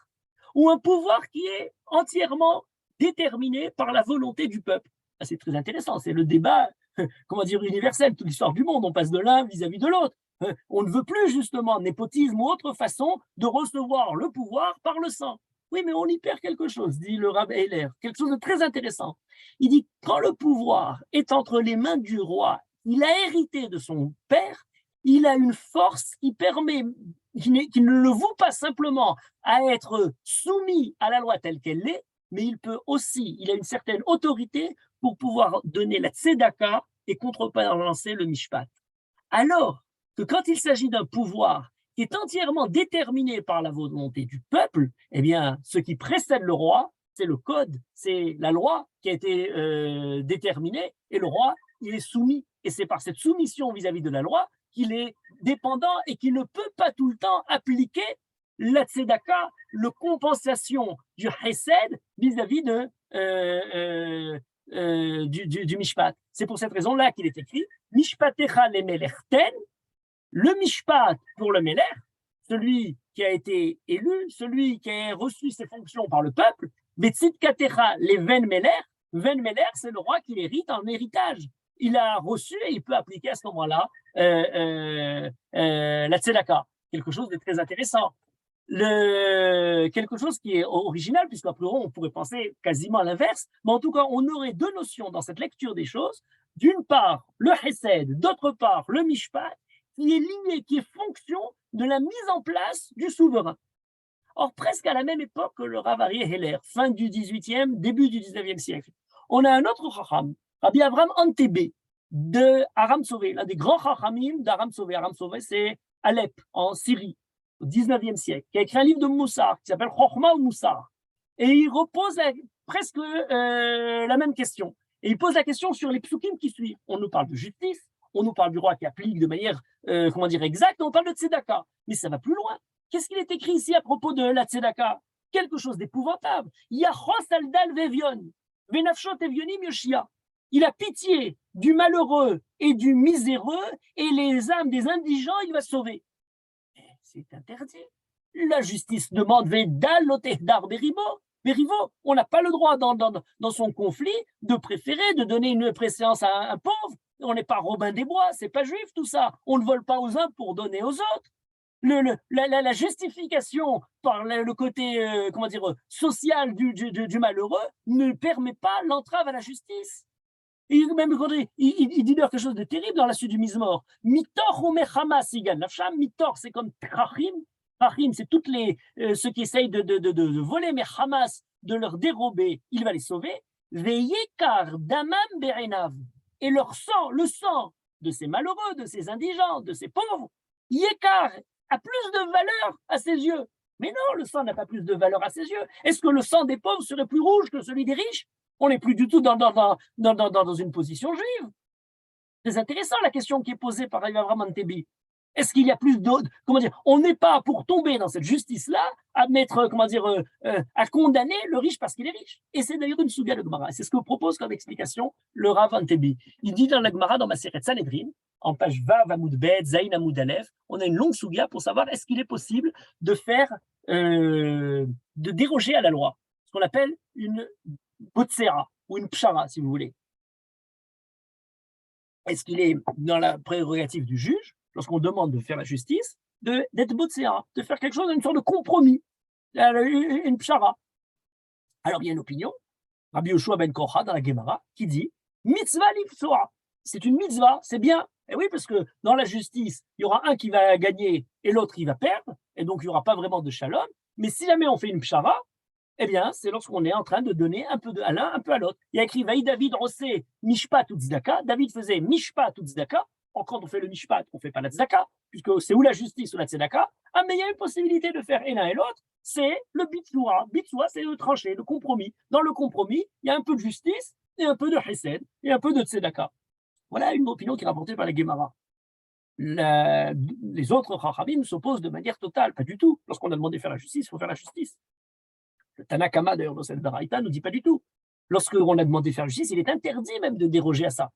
ou un pouvoir qui est entièrement déterminé par la volonté du peuple. C'est très intéressant, c'est le débat, comment dire, universel, toute l'histoire du monde, on passe de l'un vis-à-vis de l'autre. On ne veut plus justement népotisme ou autre façon de recevoir le pouvoir par le sang. Oui, mais on y perd quelque chose, dit le Rav Eiler, quelque chose de très intéressant. Il dit, quand le pouvoir est entre les mains du roi, il a hérité de son père, il a une force qui permet, qui ne le voue pas simplement à être soumis à la loi telle qu'elle est, mais il peut aussi, il a une certaine autorité pour pouvoir donner la tzedaka et contrebalancer le mishpat. Alors que quand il s'agit d'un pouvoir qui est entièrement déterminé par la volonté du peuple, eh bien, ce qui précède le roi, c'est le code, c'est la loi qui a été déterminée, et le roi, il est soumis. Et c'est par cette soumission vis-à-vis de la loi qu'il est dépendant et qu'il ne peut pas tout le temps appliquer la tzedaka, la compensation du chesed vis-à-vis du mishpat. C'est pour cette raison-là qu'il est écrit Mishpatecha lemelerten, le mishpat pour le Meler, celui qui a été élu, celui qui a reçu ses fonctions par le peuple, Betzitkatecha les Ven Meler, c'est le roi qui hérite en héritage. Il a reçu et il peut appliquer à ce moment-là la tzedaka, quelque chose de très intéressant. Quelque chose qui est original, puisqu'après on pourrait penser quasiment à l'inverse, mais en tout cas, on aurait deux notions dans cette lecture des choses. D'une part, le chesed, d'autre part, le mishpat, qui est lié, qui est fonction de la mise en place du souverain. Or, presque à la même époque que le Rav Aryeh Heller, fin du 18e, début du 19e siècle, on a un autre Chacham, Rabbi Avram Antébé, de Aram Sové, l'un des grands Chachamim d'Aram Sové. Aram Sové, c'est Alep, en Syrie, au 19e siècle, qui a écrit un livre de Moussar, qui s'appelle Chochma ou Moussar. Et il repose presque la même question. Et il pose la question sur les psukim qui suivent. On nous parle de justice, on nous parle du roi qui applique de manière, exacte, on parle de tzedaka. Mais ça va plus loin. Qu'est-ce qu'il est écrit ici à propos de la tzedaka? Quelque chose d'épouvantable. Yachos aldal vevion, venafshot evionim yoshia. Il a pitié du malheureux et du miséreux, et les âmes des indigents, il va sauver. C'est interdit. La justice demande Vedal lotehdar beribo. On n'a pas le droit dans son conflit de préférer, de donner une préséance à un pauvre. On n'est pas Robin des Bois, c'est pas juif tout ça. On ne vole pas aux uns pour donner aux autres. La justification par le côté social du malheureux ne permet pas l'entrave à la justice. Et même il dit quelque chose de terrible dans la suite du Mizmor. Mitor ou mechamas igan nafsham. Mitor, c'est comme trachim. Trachim, c'est toutes ceux qui essayent de voler mes Hamas, de leur dérober. Il va les sauver. Veyekar damam berenav. Et leur sang, le sang de ces malheureux, de ces indigents, de ces pauvres, yekar a plus de valeur à ses yeux. Mais non, le sang n'a pas plus de valeur à ses yeux. Est-ce que le sang des pauvres serait plus rouge que celui des riches? On n'est plus du tout dans une position juive. C'est intéressant la question qui est posée par Avraham Antebi. Est-ce qu'il y a plus d'autres? On n'est pas pour tomber dans cette justice-là à mettre, à condamner le riche parce qu'il est riche. Et c'est d'ailleurs une souga de Gemara. C'est ce que propose comme explication le Rav Antebi. Il dit dans la Gemara, dans Maseret Sanhedrin, en page Vav Amoud Bet, Zayin Amoud Aleph, on a une longue souga pour savoir est-ce qu'il est possible de faire, de déroger à la loi, ce qu'on appelle une botsera ou une pshara, si vous voulez. Est-ce qu'il est dans la prérogative du juge, lorsqu'on demande de faire la justice, d'être botsera, de faire quelque chose, une sorte de compromis, une pshara? Alors, il y a une opinion, Rabbi Yoshua ben Korcha dans la Gemara, qui dit mitzvah lipsoa. C'est une mitzvah, c'est bien. Et oui, parce que dans la justice, il y aura un qui va gagner et l'autre qui va perdre, et donc il n'y aura pas vraiment de shalom. Mais si jamais on fait une pshara, eh bien, c'est lorsqu'on est en train de donner un peu à l'un, un peu à l'autre. Il y a écrit Vaï David Rossé Mishpat ou Tzedaka. David faisait Mishpat ou Tzedaka. Quand on fait le Mishpat, on ne fait pas la Tzedaka, puisque c'est ou la justice ou la Tzedaka. Ah, mais il y a une possibilité de faire l'un et l'autre, c'est le Bitsua. Bitsua, c'est le tranché, le compromis. Dans le compromis, il y a un peu de justice, et un peu de Chesed, et un peu de Tzedaka. Voilà une opinion qui est rapportée par la Gemara. Les autres Chachamim s'opposent de manière totale, pas du tout. Lorsqu'on a demandé de faire la justice, il faut faire la justice. Le Tanakama, d'ailleurs, dans cette Baraïta, ne dit pas du tout. Lorsqu'on a demandé de faire la justice, il est interdit même de déroger à ça.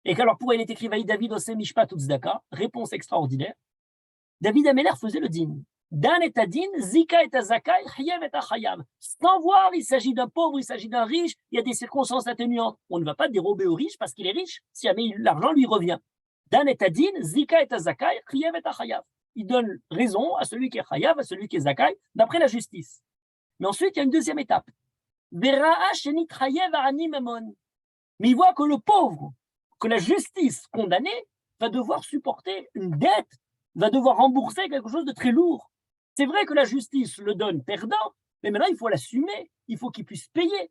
Et qu'alors, pourquoi il est écrit Vaï David Osé Mishpat ou Tzedaka? Réponse extraordinaire. David Améler faisait le din. Dan et adin, zika et azakai, chayev et achayav. Sans voir, il s'agit d'un pauvre, il s'agit d'un riche, il y a des circonstances atténuantes. On ne va pas dérober au riche parce qu'il est riche, si jamais l'argent lui revient. Dan et adin, zika et azakai, chayev et achayav. Il donne raison à celui qui est chayav, à celui qui est zakai, d'après la justice. Mais ensuite, il y a une deuxième étape. Vera'a shenit chayev ani mamon. Mais il voit que le pauvre, que la justice condamnée, va devoir supporter une dette, va devoir rembourser quelque chose de très lourd. C'est vrai que la justice le donne perdant, mais maintenant il faut l'assumer, il faut qu'il puisse payer.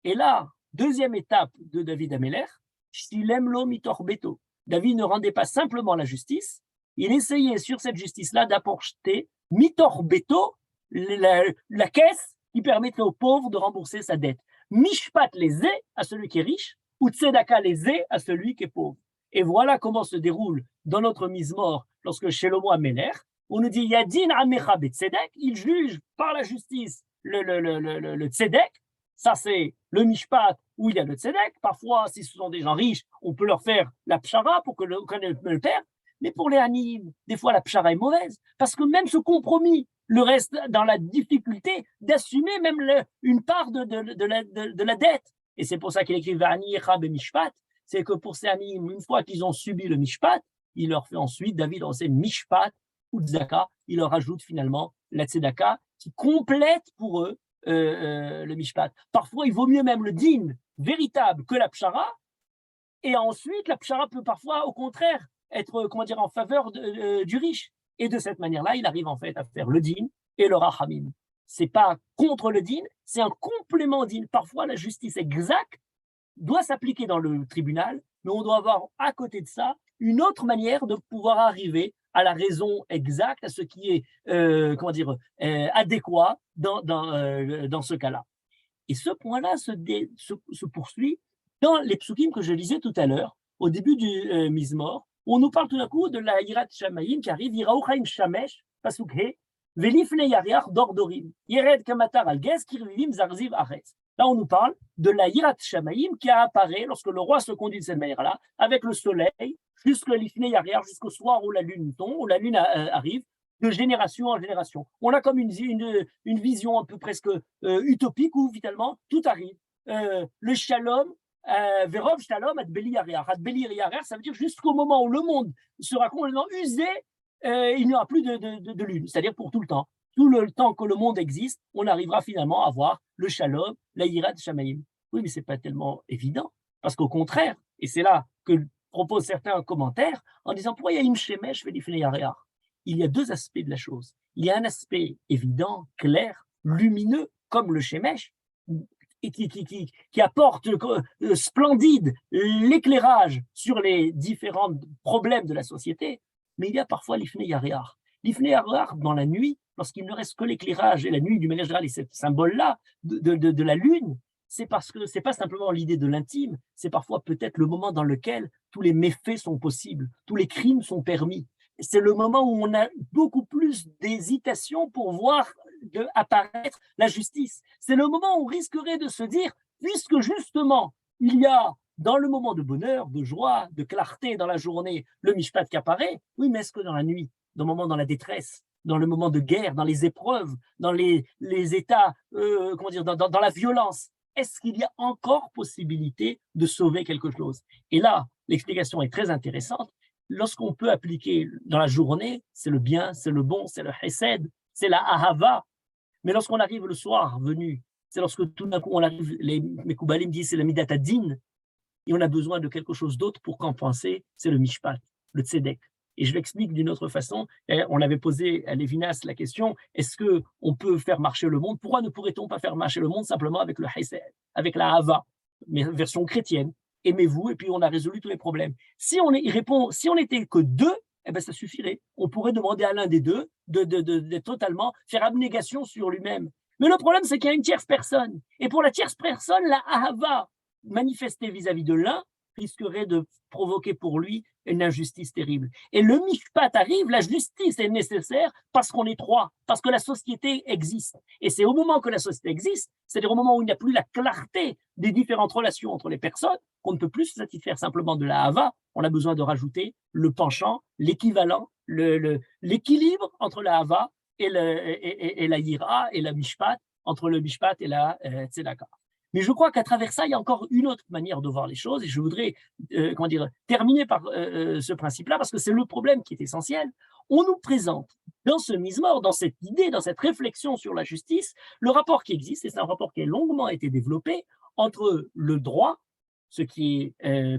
Et là, deuxième étape de David Améler, Shilem lo mitor beto. David ne rendait pas simplement la justice, il essayait sur cette justice-là d'apporter mitor beto, la caisse qui permettait aux pauvres de rembourser sa dette. Mishpat les est à celui qui est riche, ou tzedaka les est à celui qui est pauvre. Et voilà comment se déroule dans notre mise-mort lorsque Shelomo Améler, on nous dit Yadin Amecha Betzedek, il juge par la justice le tzedek, ça c'est le mishpat où il y a le tzedek. Parfois, si ce sont des gens riches, on peut leur faire la pshara pour que le père, mais pour les animes, des fois la pshara est mauvaise, parce que même ce compromis le reste dans la difficulté d'assumer même une part de la dette. Et c'est pour ça qu'il écrit Va'ani Echa B'Mishpat, c'est que pour ces animes, une fois qu'ils ont subi le mishpat, il leur fait ensuite, David, on sait mishpat, tzedaka, il leur ajoute finalement la tzedaka qui complète pour eux le mishpat. Parfois, il vaut mieux même le din véritable que la pshara, et ensuite, la pshara peut parfois, au contraire, être, en faveur du riche. Et de cette manière-là, il arrive en fait à faire le din et le rachamim. C'est pas contre le din, c'est un complément au din. Parfois, la justice exacte doit s'appliquer dans le tribunal, mais on doit avoir à côté de ça une autre manière de pouvoir arriver à la raison exacte, à ce qui est adéquat dans ce cas-là. Et ce point-là se poursuit dans les psukim que je lisais tout à l'heure, au début du Mizmor. On nous parle tout d'un coup de la Yirat Shamayim qui arrive, Yirauchaim Shamesh, Pasuk He, Velifne Yariach Dordorim, Yered Kamatar Alges, Kirvivim Zarziv Aretz. Là, on nous parle de la Yirat Shamayim qui apparaît lorsque le roi se conduit de cette manière-là, avec le soleil, jusqu'au Lifne Yariach, jusqu'au soir où la lune tombe, où la lune arrive, de génération en génération. On a comme une vision un peu presque utopique où finalement tout arrive. Le shalom, Verov Shalom ad Beli Yariach. Ad Beli Yariach, ça veut dire jusqu'au moment où le monde sera complètement usé, il n'y aura plus de lune, c'est-à-dire pour tout le temps. Tout le temps que le monde existe, on arrivera finalement à voir le shalom, la yirat shamayim. Oui, mais ce n'est pas tellement évident, parce qu'au contraire, et c'est là que proposent certains commentaires, en disant pourquoi il y a une shemesh velifnei yareach. Il y a deux aspects de la chose. Il y a un aspect évident, clair, lumineux, comme le shemesh, et qui apporte splendide l'éclairage sur les différents problèmes de la société, mais il y a parfois l'ifnei yareach. L'ifnei yareach, dans la nuit, lorsqu'il ne reste que l'éclairage et la nuit du manière générale et ce symbole-là de la lune, c'est parce que ce n'est pas simplement l'idée de l'intime, c'est parfois peut-être le moment dans lequel tous les méfaits sont possibles, tous les crimes sont permis. C'est le moment où on a beaucoup plus d'hésitation pour voir apparaître la justice. C'est le moment où on risquerait de se dire, puisque justement, il y a dans le moment de bonheur, de joie, de clarté dans la journée, le mishpat qui apparaît, oui, mais est-ce que dans la nuit, dans le moment dans la détresse, dans le moment de guerre, dans les épreuves, dans les états, dans la violence, est-ce qu'il y a encore possibilité de sauver quelque chose? Et là, l'explication est très intéressante. Lorsqu'on peut appliquer dans la journée, c'est le bien, c'est le bon, c'est le chesed, c'est la ahava. Mais lorsqu'on arrive le soir venu, c'est lorsque tout d'un coup on arrive, les Mekoubalim disent c'est la midat hadin, et on a besoin de quelque chose d'autre pour compenser, c'est le mishpat, le tzedek. Et je l'explique d'une autre façon. On avait posé à Lévinas la question, est-ce qu'on peut faire marcher le monde? Pourquoi ne pourrait-on pas faire marcher le monde simplement avec le chesed, avec la hava, mais version chrétienne? Aimez-vous, et puis on a résolu tous les problèmes. Il répond, si on n'était que deux, eh ben ça suffirait. On pourrait demander à l'un des deux de totalement faire abnégation sur lui-même. Mais le problème, c'est qu'il y a une tierce personne. Et pour la tierce personne, la ahava manifestée vis-à-vis de l'un risquerait de provoquer pour lui une injustice terrible. Et le mishpat arrive, la justice est nécessaire parce qu'on est trois, parce que la société existe. Et c'est au moment que la société existe, c'est-à-dire au moment où il n'y a plus la clarté des différentes relations entre les personnes, qu'on ne peut plus se satisfaire simplement de la hava, on a besoin de rajouter le penchant, l'équivalent l'équilibre entre la hava et la yira et la mishpat, entre le mishpat et la tzedaka. Mais je crois qu'à travers ça, il y a encore une autre manière de voir les choses, et je voudrais terminer par ce principe-là, parce que c'est le problème qui est essentiel. On nous présente dans ce mizmor, dans cette idée, dans cette réflexion sur la justice, le rapport qui existe, et c'est un rapport qui a longuement été développé, entre le droit, ce qui est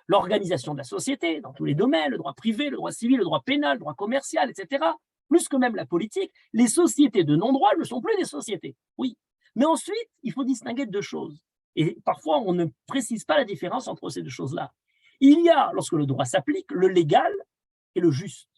l'organisation de la société dans tous les domaines, le droit privé, le droit civil, le droit pénal, le droit commercial, etc., plus que même la politique. Les sociétés de non-droit ne sont plus des sociétés, oui. Mais ensuite, il faut distinguer deux choses. Et parfois, on ne précise pas la différence entre ces deux choses-là. Il y a, lorsque le droit s'applique, le légal et le juste.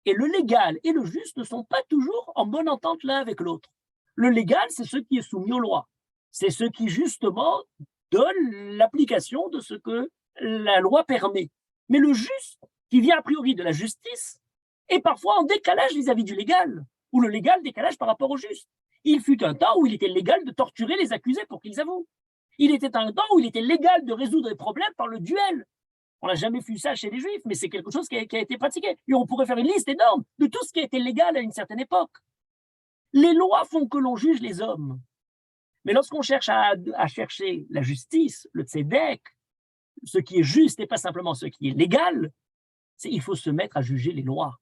Et le légal et le juste ne sont pas toujours en bonne entente l'un avec l'autre. Le légal, c'est ce qui est soumis aux lois. C'est ce qui, justement, donne l'application de ce que la loi permet. Mais le juste, qui vient a priori de la justice, est parfois en décalage vis-à-vis du légal, ou le légal décalage par rapport au juste. Il fut un temps où il était légal de torturer les accusés pour qu'ils avouent. Il était un temps où il était légal de résoudre les problèmes par le duel. On n'a jamais vu ça chez les Juifs, mais c'est quelque chose qui a été pratiqué. Et on pourrait faire une liste énorme de tout ce qui a été légal à une certaine époque. Les lois font que l'on juge les hommes. Mais lorsqu'on cherche à chercher la justice, le tzedek, ce qui est juste et pas simplement ce qui est légal, il faut se mettre à juger les lois,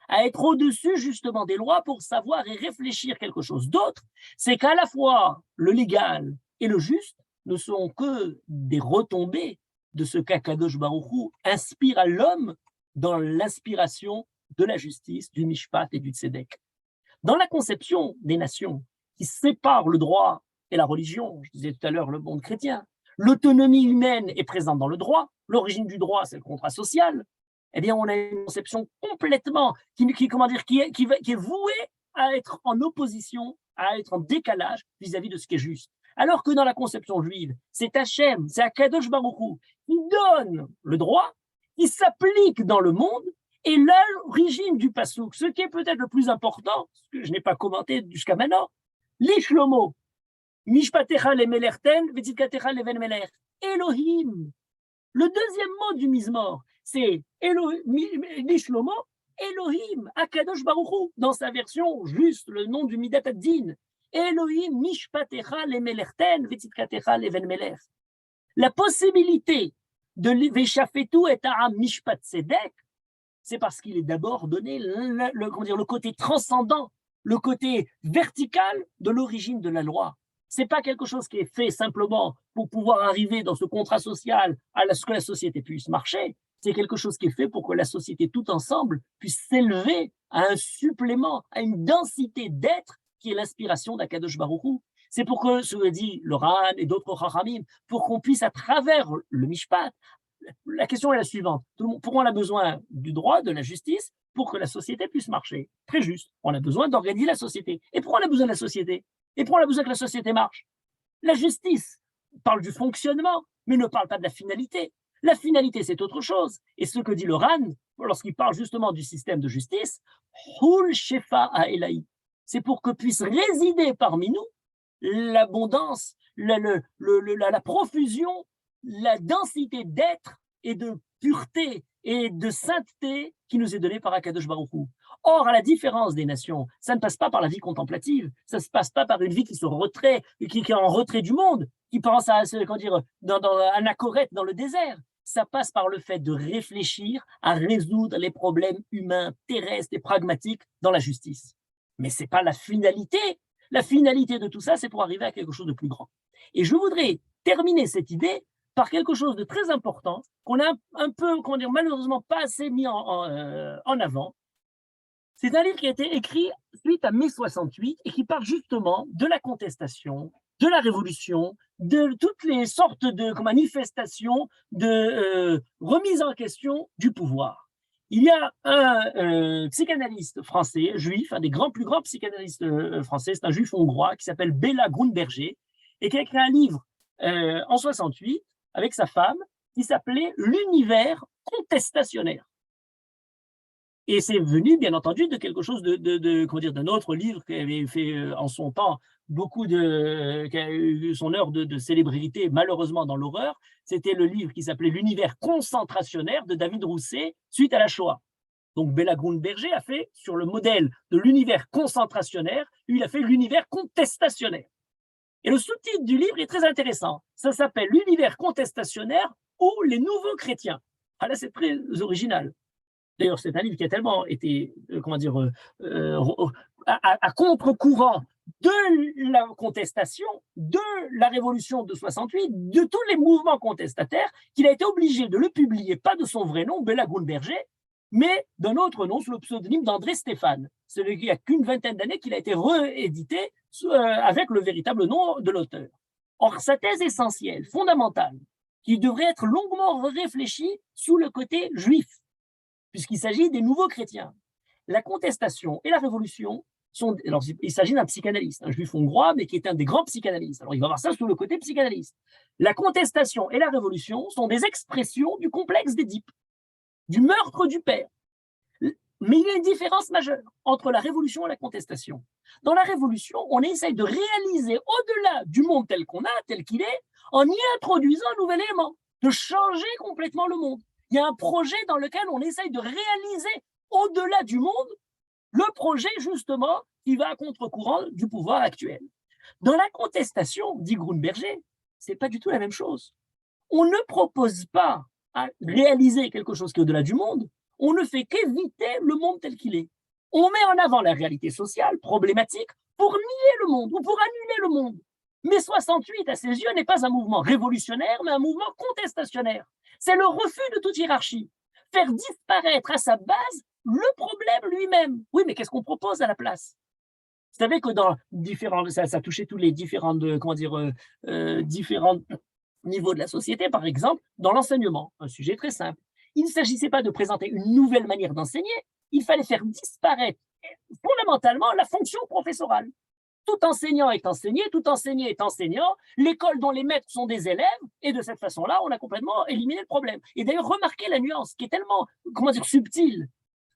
à être au-dessus justement des lois pour savoir et réfléchir quelque chose d'autre. C'est qu'à la fois le légal et le juste ne sont que des retombées de ce qu'Akadosh Baruch Hu inspire à l'homme dans l'inspiration de la justice, du mishpat et du tzedek. Dans la conception des nations qui séparent le droit et la religion, je disais tout à l'heure le monde chrétien, l'autonomie humaine est présente dans le droit, l'origine du droit c'est le contrat social, eh bien on a une conception complètement qui est vouée à être en opposition, à être en décalage vis-à-vis de ce qui est juste. Alors que dans la conception juive, c'est Hachem, c'est Akadosh Baruch Hu qui donne le droit, qui s'applique dans le monde, et l'origine du passouk, ce qui est peut-être le plus important, ce que je n'ai pas commenté jusqu'à maintenant, l'ishlomo, mishpatecha lemelerten, vetzidkatecha leven meler, Elohim. Le deuxième mot du mizmor, c'est l'ishlomo, Elohim, Akadosh Baruch Hu, dans sa version juste, le nom du Midat ad-Din. Elohim mishpatecha lemelerten, vetzidkatecha leven meler. La possibilité de veshafetu et ha'am mishpat tzedek, c'est parce qu'il est d'abord donné le côté transcendant, le côté vertical de l'origine de la loi. Ce n'est pas quelque chose qui est fait simplement pour pouvoir arriver dans ce contrat social à ce que la société puisse marcher. C'est quelque chose qui est fait pour que la société tout ensemble puisse s'élever à un supplément, à une densité d'être qui est l'inspiration d'Akadosh Baruch Hu. C'est pour que, ce que dit le Ran et d'autres Chachamim, pour qu'on puisse à travers le Mishpat, la question est la suivante. Pourquoi on a besoin du droit, de la justice, pour que la société puisse marcher? Très juste. On a besoin d'organiser la société. Et pourquoi on a besoin de la société? Et pourquoi on a besoin que la société marche? La justice parle du fonctionnement, mais ne parle pas de la finalité. La finalité, c'est autre chose. Et ce que dit le Ran, lorsqu'il parle justement du système de justice, Hul Shefa Ha'elaï, c'est pour que puisse résider parmi nous l'abondance, la profusion, la densité d'être et de pureté et de sainteté qui nous est donnée par Akadosh Baruch Hu. Or, à la différence des nations, ça ne passe pas par la vie contemplative, ça ne se passe pas par une vie qui se retrait, qui est en retrait du monde, qui pense à dans un acorette dans le désert. Ça passe par le fait de réfléchir à résoudre les problèmes humains, terrestres et pragmatiques dans la justice. Mais ce n'est pas la finalité. La finalité de tout ça, c'est pour arriver à quelque chose de plus grand. Et je voudrais terminer cette idée par quelque chose de très important qu'on a un peu, malheureusement pas assez mis en avant. C'est un livre qui a été écrit suite à mai 68 et qui parle justement de la contestation, de la révolution, de toutes les sortes de manifestations de remise en question du pouvoir. Il y a un psychanalyste français, juif, un des plus grands psychanalystes français, c'est un juif hongrois qui s'appelle Béla Grundberger et qui a écrit un livre en 68 avec sa femme qui s'appelait L'univers contestationnaire. Et c'est venu, bien entendu, de quelque chose d'un autre livre qui avait fait en son temps qui a eu son heure de célébrité, malheureusement dans l'horreur. C'était le livre qui s'appelait L'univers concentrationnaire de David Rousset, suite à la Shoah. Donc Béla Grundberger a fait, sur le modèle de l'univers concentrationnaire, lui, il a fait l'univers contestationnaire. Et le sous-titre du livre est très intéressant. Ça s'appelle l'univers contestationnaire ou les nouveaux chrétiens. Ah là, c'est très original. D'ailleurs, c'est un livre qui a tellement été, à contre-courant de la contestation, de la révolution de 68, de tous les mouvements contestataires, qu'il a été obligé de le publier, pas de son vrai nom, Béla Grundberger, mais d'un autre nom, sous le pseudonyme d'André Stéphane. Celui qui a qu'une vingtaine d'années qu'il a été réédité avec le véritable nom de l'auteur. Or, sa thèse essentielle, fondamentale, qui devrait être longuement réfléchie sous le côté juif, puisqu'il s'agit des nouveaux chrétiens. La contestation et la révolution sont... Alors, il s'agit d'un psychanalyste, un juif hongrois, mais qui est un des grands psychanalystes. Alors, il va voir ça sous le côté psychanalyste. La contestation et la révolution sont des expressions du complexe d'Édipe, du meurtre du père. Mais il y a une différence majeure entre la révolution et la contestation. Dans la révolution, on essaye de réaliser au-delà du monde tel qu'on a, tel qu'il est, en y introduisant un nouvel élément, de changer complètement le monde. Il y a un projet dans lequel on essaye de réaliser au-delà du monde le projet, justement, qui va à contre-courant du pouvoir actuel. Dans la contestation, dit Grundberger, ce n'est pas du tout la même chose. On ne propose pas à réaliser quelque chose qui est au-delà du monde, on ne fait qu'éviter le monde tel qu'il est. On met en avant la réalité sociale, problématique, pour nier le monde ou pour annuler le monde. Mais 68, à ses yeux, n'est pas un mouvement révolutionnaire, mais un mouvement contestationnaire. C'est le refus de toute hiérarchie. Faire disparaître à sa base le problème lui-même. Oui, mais qu'est-ce qu'on propose à la place? Vous savez que dans différents, ça touchait tous les différents, différents niveaux de la société, par exemple, dans l'enseignement, un sujet très simple. Il ne s'agissait pas de présenter une nouvelle manière d'enseigner, il fallait faire disparaître fondamentalement la fonction professorale. Tout enseignant est enseigné, tout enseigné est enseignant, l'école dont les maîtres sont des élèves, et de cette façon-là, on a complètement éliminé le problème. Et d'ailleurs, remarquez la nuance qui est tellement, subtile.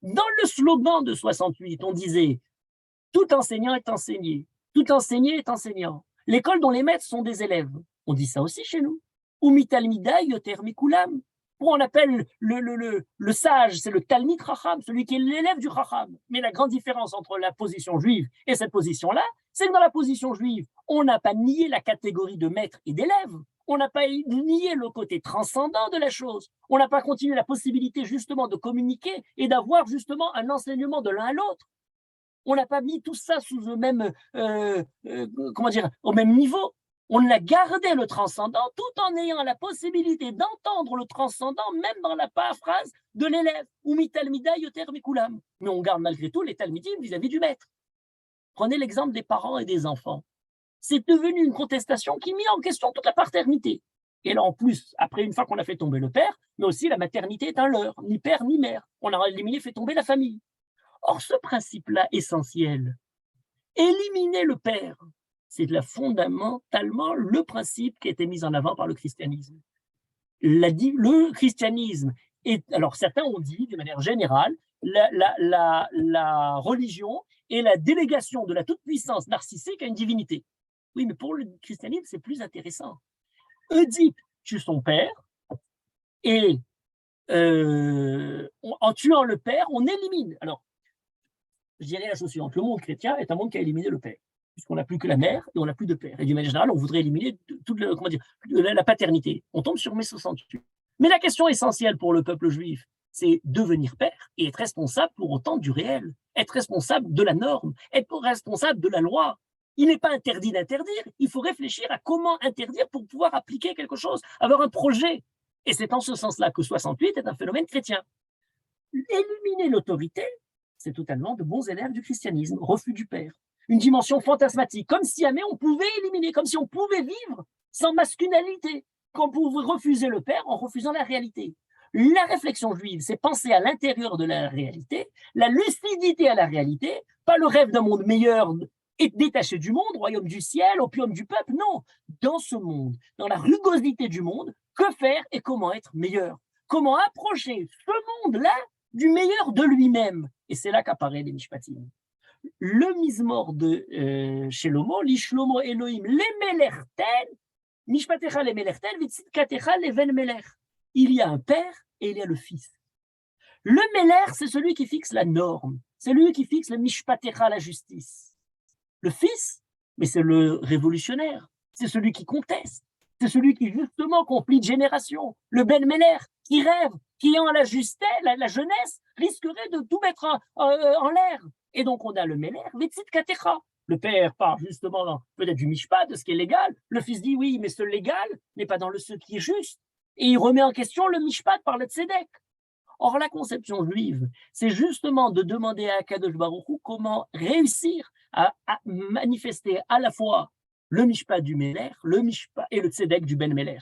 Dans le slogan de 68, on disait « Tout enseignant est enseigné, tout enseigné est enseignant. L'école dont les maîtres sont des élèves. » On dit ça aussi chez nous. « Umi talmidai yoter mikulam. » Pour on appelle le sage, c'est le Talmid Chacham, celui qui est l'élève du Chacham. Mais la grande différence entre la position juive et cette position-là, c'est que dans la position juive, on n'a pas nié la catégorie de maître et d'élève. On n'a pas nié le côté transcendant de la chose. On n'a pas continué la possibilité justement de communiquer et d'avoir justement un enseignement de l'un à l'autre. On n'a pas mis tout ça sous le même, au même niveau. On a gardé le transcendant tout en ayant la possibilité d'entendre le transcendant même dans la paraphrase de l'élève. Umi talmida yoter mikulam. Mais on garde malgré tout les talmidim vis-à-vis du maître. Prenez l'exemple des parents et des enfants. C'est devenu une contestation qui met en question toute la paternité. Et là, en plus, après, une fois qu'on a fait tomber le père, mais aussi la maternité est un leurre, ni père ni mère. On a éliminé, fait tomber la famille. Or, ce principe-là essentiel, éliminer le père, c'est fondamentalement le principe qui a été mis en avant par le christianisme. Le christianisme est, alors certains ont dit de manière générale, la religion est la délégation de la toute-puissance narcissique à une divinité. Oui, mais pour le christianisme, c'est plus intéressant. Oedipe tue son père et en tuant le père, on élimine. Alors, je dirais la chose suivante, le monde chrétien est un monde qui a éliminé le père, puisqu'on n'a plus que la mère et on n'a plus de père. Et d'une manière générale, on voudrait éliminer toute la paternité. On tombe sur mai 68. Mais la question essentielle pour le peuple juif, c'est devenir père et être responsable pour autant du réel, être responsable de la norme, être responsable de la loi. Il n'est pas interdit d'interdire, il faut réfléchir à comment interdire pour pouvoir appliquer quelque chose, avoir un projet. Et c'est en ce sens-là que 68 est un phénomène chrétien. Éliminer l'autorité, c'est totalement de bons élèves du christianisme, refus du père. Une dimension fantasmatique, comme si jamais on pouvait éliminer, comme si on pouvait vivre sans masculinité, qu'on pouvait refuser le père en refusant la réalité. La réflexion juive, c'est penser à l'intérieur de la réalité, la lucidité à la réalité, pas le rêve d'un monde meilleur et détaché du monde, royaume du ciel, opium du peuple, non. Dans ce monde, dans la rugosité du monde, que faire et comment être meilleur? Comment approcher ce monde-là du meilleur de lui-même? Et c'est là qu'apparaît les mishpatim. Le Mizmor de Shelomo, l'Ishlomo Elohim, lemelerten, mishpatecha lemelerten, vitzidkatecha leven melech. Il y a un père et il y a le fils. Le Meler, c'est celui qui fixe la norme, c'est lui qui fixe le Mishpatecha, la justice. Le fils, mais c'est le révolutionnaire, c'est celui qui conteste, c'est celui qui justement conflit de génération. Le Ben Meler, qui rêve, qui en la justesse, la jeunesse, risquerait de tout mettre en l'air. Et donc on a le Meler, Vetzit Katecha. Le père part justement peut-être du Mishpat, de ce qui est légal. Le fils dit oui, mais ce légal n'est pas dans ce qui est juste. Et il remet en question le Mishpat par le Tzedek. Or, la conception juive, c'est justement de demander à Kadosh Baruch Hu comment réussir à manifester à la fois le Mishpat du Meler, le Mishpat et le Tzedek du Ben Meler.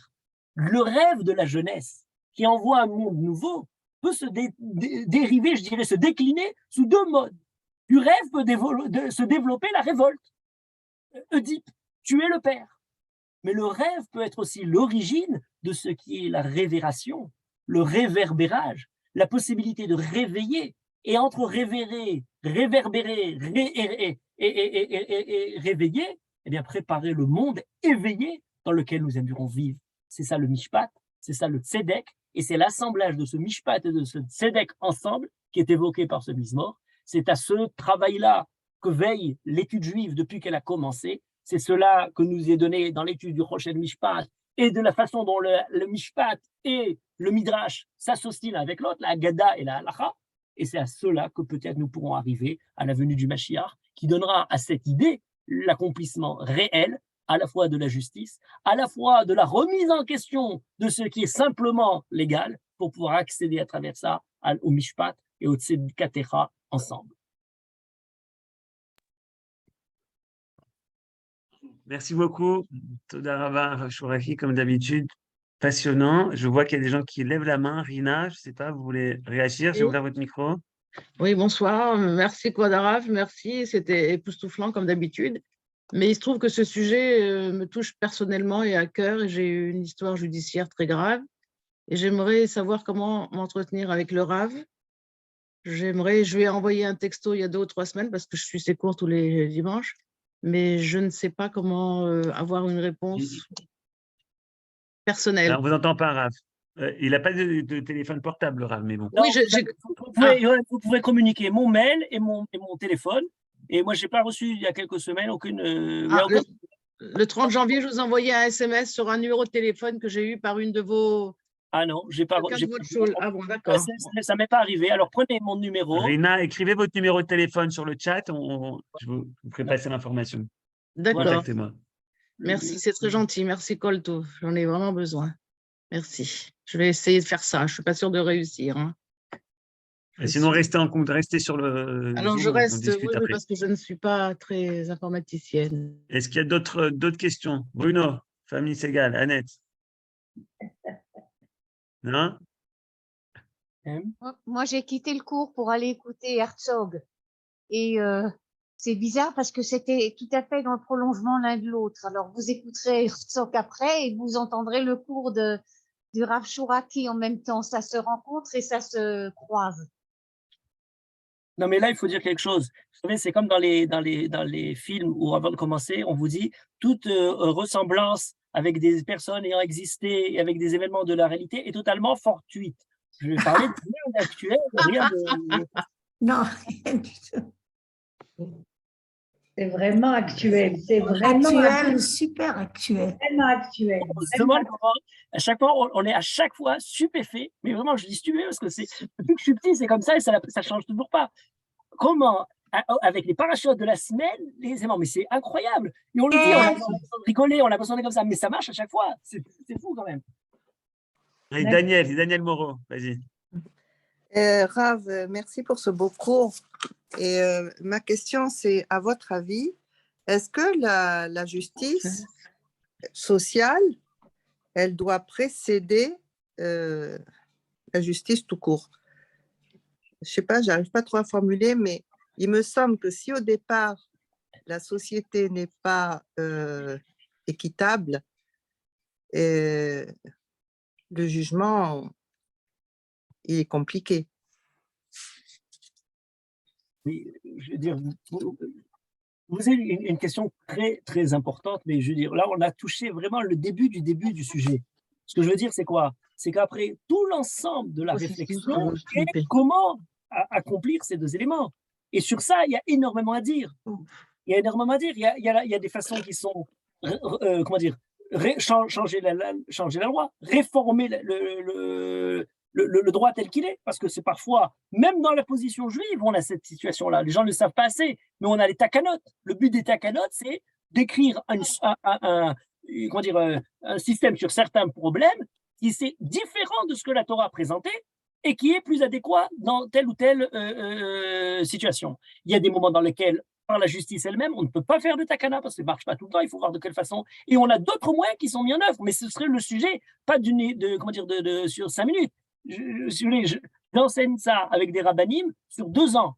Le rêve de la jeunesse qui envoie un monde nouveau peut se dériver, je dirais, se décliner sous deux modes. Du rêve peut se développer la révolte. Oedipe, tuer le père. Mais le rêve peut être aussi l'origine de ce qui est la révération, le réverbérage, la possibilité de réveiller. Et entre révérer, réverbérer et réveiller, eh bien préparer le monde éveillé dans lequel nous aimerions vivre. C'est ça le Mishpat, c'est ça le Tzedek, et c'est l'assemblage de ce Mishpat et de ce Tzedek ensemble qui est évoqué par ce Mizmor. C'est à ce travail-là que veille l'étude juive depuis qu'elle a commencé. C'est cela que nous est donné dans l'étude du Rochel Mishpat et de la façon dont le Mishpat et le Midrash s'associent l'un avec l'autre, la Haggadah et la Halacha. Et c'est à cela que peut-être nous pourrons arriver à la venue du Mashiach, qui donnera à cette idée l'accomplissement réel, à la fois de la justice, à la fois de la remise en question de ce qui est simplement légal, pour pouvoir accéder à travers ça au Mishpat et au Tzedkatecha ensemble. Merci beaucoup. Toda Rava Shuraki, comme d'habitude. Passionnant. Je vois qu'il y a des gens qui lèvent la main. Rina, je ne sais pas, vous voulez réagir? J'ai ouvert votre micro. Oui, bonsoir. Merci Quadarav, merci. C'était époustouflant comme d'habitude. Mais il se trouve que ce sujet me touche personnellement et à cœur. Et j'ai eu une histoire judiciaire très grave. Et j'aimerais savoir comment m'entretenir avec le Rav. Je lui ai envoyé un texto il y a 2 ou 3 semaines parce que je suis ses cours tous les dimanches. Mais je ne sais pas comment avoir une réponse personnelle. Alors, on ne vous entend pas, Rav. Il n'a pas de téléphone portable, le Rav, mais bon. Non, Oui, vous pouvez communiquer mon mail et mon téléphone. Et moi, je n'ai pas reçu il y a quelques semaines aucune. Le 30 janvier, je vous envoyais un SMS sur un numéro de téléphone que j'ai eu par une de vos. Ah non, j'ai pas. Ah bon, d'accord. Ça ne m'est pas arrivé. Alors prenez mon numéro. Rina, écrivez votre numéro de téléphone sur le chat. Je vous ferai passer l'information. D'accord. Contactez-moi. Merci, c'est très gentil. Merci, Kolto. J'en ai vraiment besoin. Merci. Je vais essayer de faire ça. Je ne suis pas sûre de réussir. Hein. Sinon, restez sur le. Alors, Zoom, je reste, oui, parce que je ne suis pas très informaticienne. Est-ce qu'il y a d'autres questions? Bruno, famille Segal, Annette? Non? Moi, j'ai quitté le cours pour aller écouter Herzog. Et c'est bizarre parce que c'était tout à fait dans le prolongement l'un de l'autre. Alors, vous écouterez Herzog après et vous entendrez le cours du Rav Shuraki en même temps. Ça se rencontre et ça se croise. Non, mais là, il faut dire quelque chose. Vous savez, c'est comme dans les films où, avant de commencer, on vous dit toute ressemblance avec des personnes ayant existé et avec des événements de la réalité est totalement fortuite. Je vais parler de rien d'actuel, rien de… Non, rien du tout. C'est vraiment actuel. C'est vraiment actuel, super actuel. Vraiment actuel. On se demande comment, à chaque fois, on est à chaque fois stupéfait, mais vraiment, je dis stupéfait parce que depuis que je suis petit, c'est comme ça et ça change toujours pas. Comment, avec les parachutes de la semaine, les éléments, mais c'est incroyable. Et on le dit, on a l'impression de rigoler, on a l'impression comme ça, mais ça marche à chaque fois. C'est fou quand même. Et Daniel Moreau, vas-y. Rav, merci pour ce beau cours. Et ma question, c'est, à votre avis, est-ce que la justice sociale, elle doit précéder la justice tout court? Je ne sais pas, je n'arrive pas trop à formuler, mais il me semble que si au départ, la société n'est pas équitable, le jugement, il est compliqué. Oui, je veux dire, vous avez une question très, très importante, mais je veux dire, là, on a touché vraiment le début du sujet. Ce que je veux dire, c'est quoi? c'est qu'après tout l'ensemble de la Oh, c'est ce qui me réflexion, fait c'est flipper. comment accomplir ces deux éléments. Et sur ça, il y a énormément à dire. Il y a énormément à dire. Il y a des façons qui sont, comment dire, changer la loi, réformer le droit tel qu'il est. Parce que c'est parfois, même dans la position juive, on a cette situation-là. Les gens ne le savent pas assez, mais on a les takanot. Le but des takanot, c'est d'écrire comment dire, un système sur certains problèmes qui est différent de ce que la Torah a présenté et qui est plus adéquat dans telle ou telle situation. Il y a des moments dans lesquels, par la justice elle-même, on ne peut pas faire de takana parce que ça ne marche pas tout le temps, il faut voir de quelle façon. Et on a d'autres moyens qui sont mis en œuvre, mais ce serait le sujet, pas sur 5 minutes. J'enseigne ça avec des rabbinim sur 2 ans.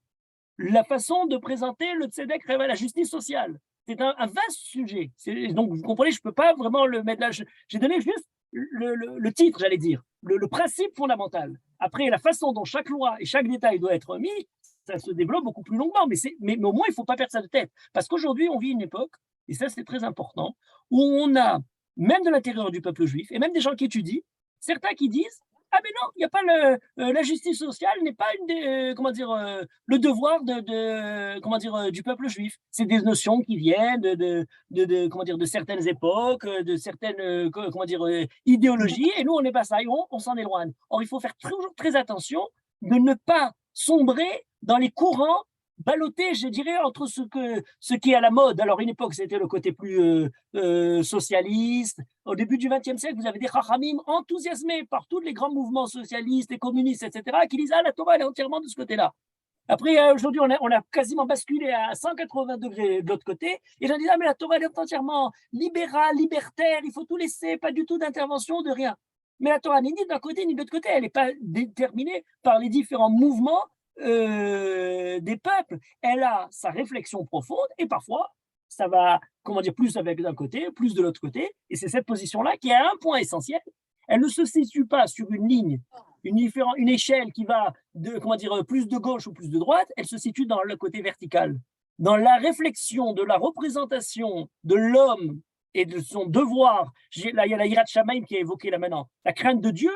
La façon de présenter le tzedek à la justice sociale. C'est un vaste sujet. Donc, vous comprenez, je ne peux pas vraiment le mettre là. J'ai donné juste le titre, j'allais dire, le principe fondamental. Après, la façon dont chaque loi et chaque détail doit être mis, ça se développe beaucoup plus longuement. Mais au moins, il ne faut pas perdre ça de tête. Parce qu'aujourd'hui, on vit une époque, et ça, c'est très important, où on a, même de l'intérieur du peuple juif, et même des gens qui étudient, certains qui disent ah mais non, il n'y a pas la justice sociale n'est pas le devoir du peuple juif. C'est des notions qui viennent de certaines époques, de certaines idéologies, et nous on n'est pas ça, et on s'en éloigne. Or il faut faire toujours très attention de ne pas sombrer dans les courants ballotté, je dirais, entre ce qui est à la mode. Alors, une époque, c'était le côté plus socialiste. Au début du XXe siècle, vous avez des chachamim enthousiasmés par tous les grands mouvements socialistes et communistes, etc., qui disent « Ah, la Torah, elle est entièrement de ce côté-là ». Après, aujourd'hui, on a quasiment basculé à 180 degrés de l'autre côté. Et les gens disent « Ah, mais la Torah, elle est entièrement libérale, libertaire, il faut tout laisser, pas du tout d'intervention, de rien ». Mais la Torah n'est ni d'un côté ni de l'autre côté. Elle n'est pas déterminée par les différents mouvements des peuples. Elle a sa réflexion profonde et parfois ça va, plus avec d'un côté, plus de l'autre côté. Et c'est cette position-là qui a un point essentiel. Elle ne se situe pas sur une ligne, une échelle qui va plus de gauche ou plus de droite. Elle se situe dans le côté vertical, dans la réflexion de la représentation de l'homme et de son devoir. Là, il y a la Yirat Shamayim qui est évoquée là maintenant, la crainte de Dieu,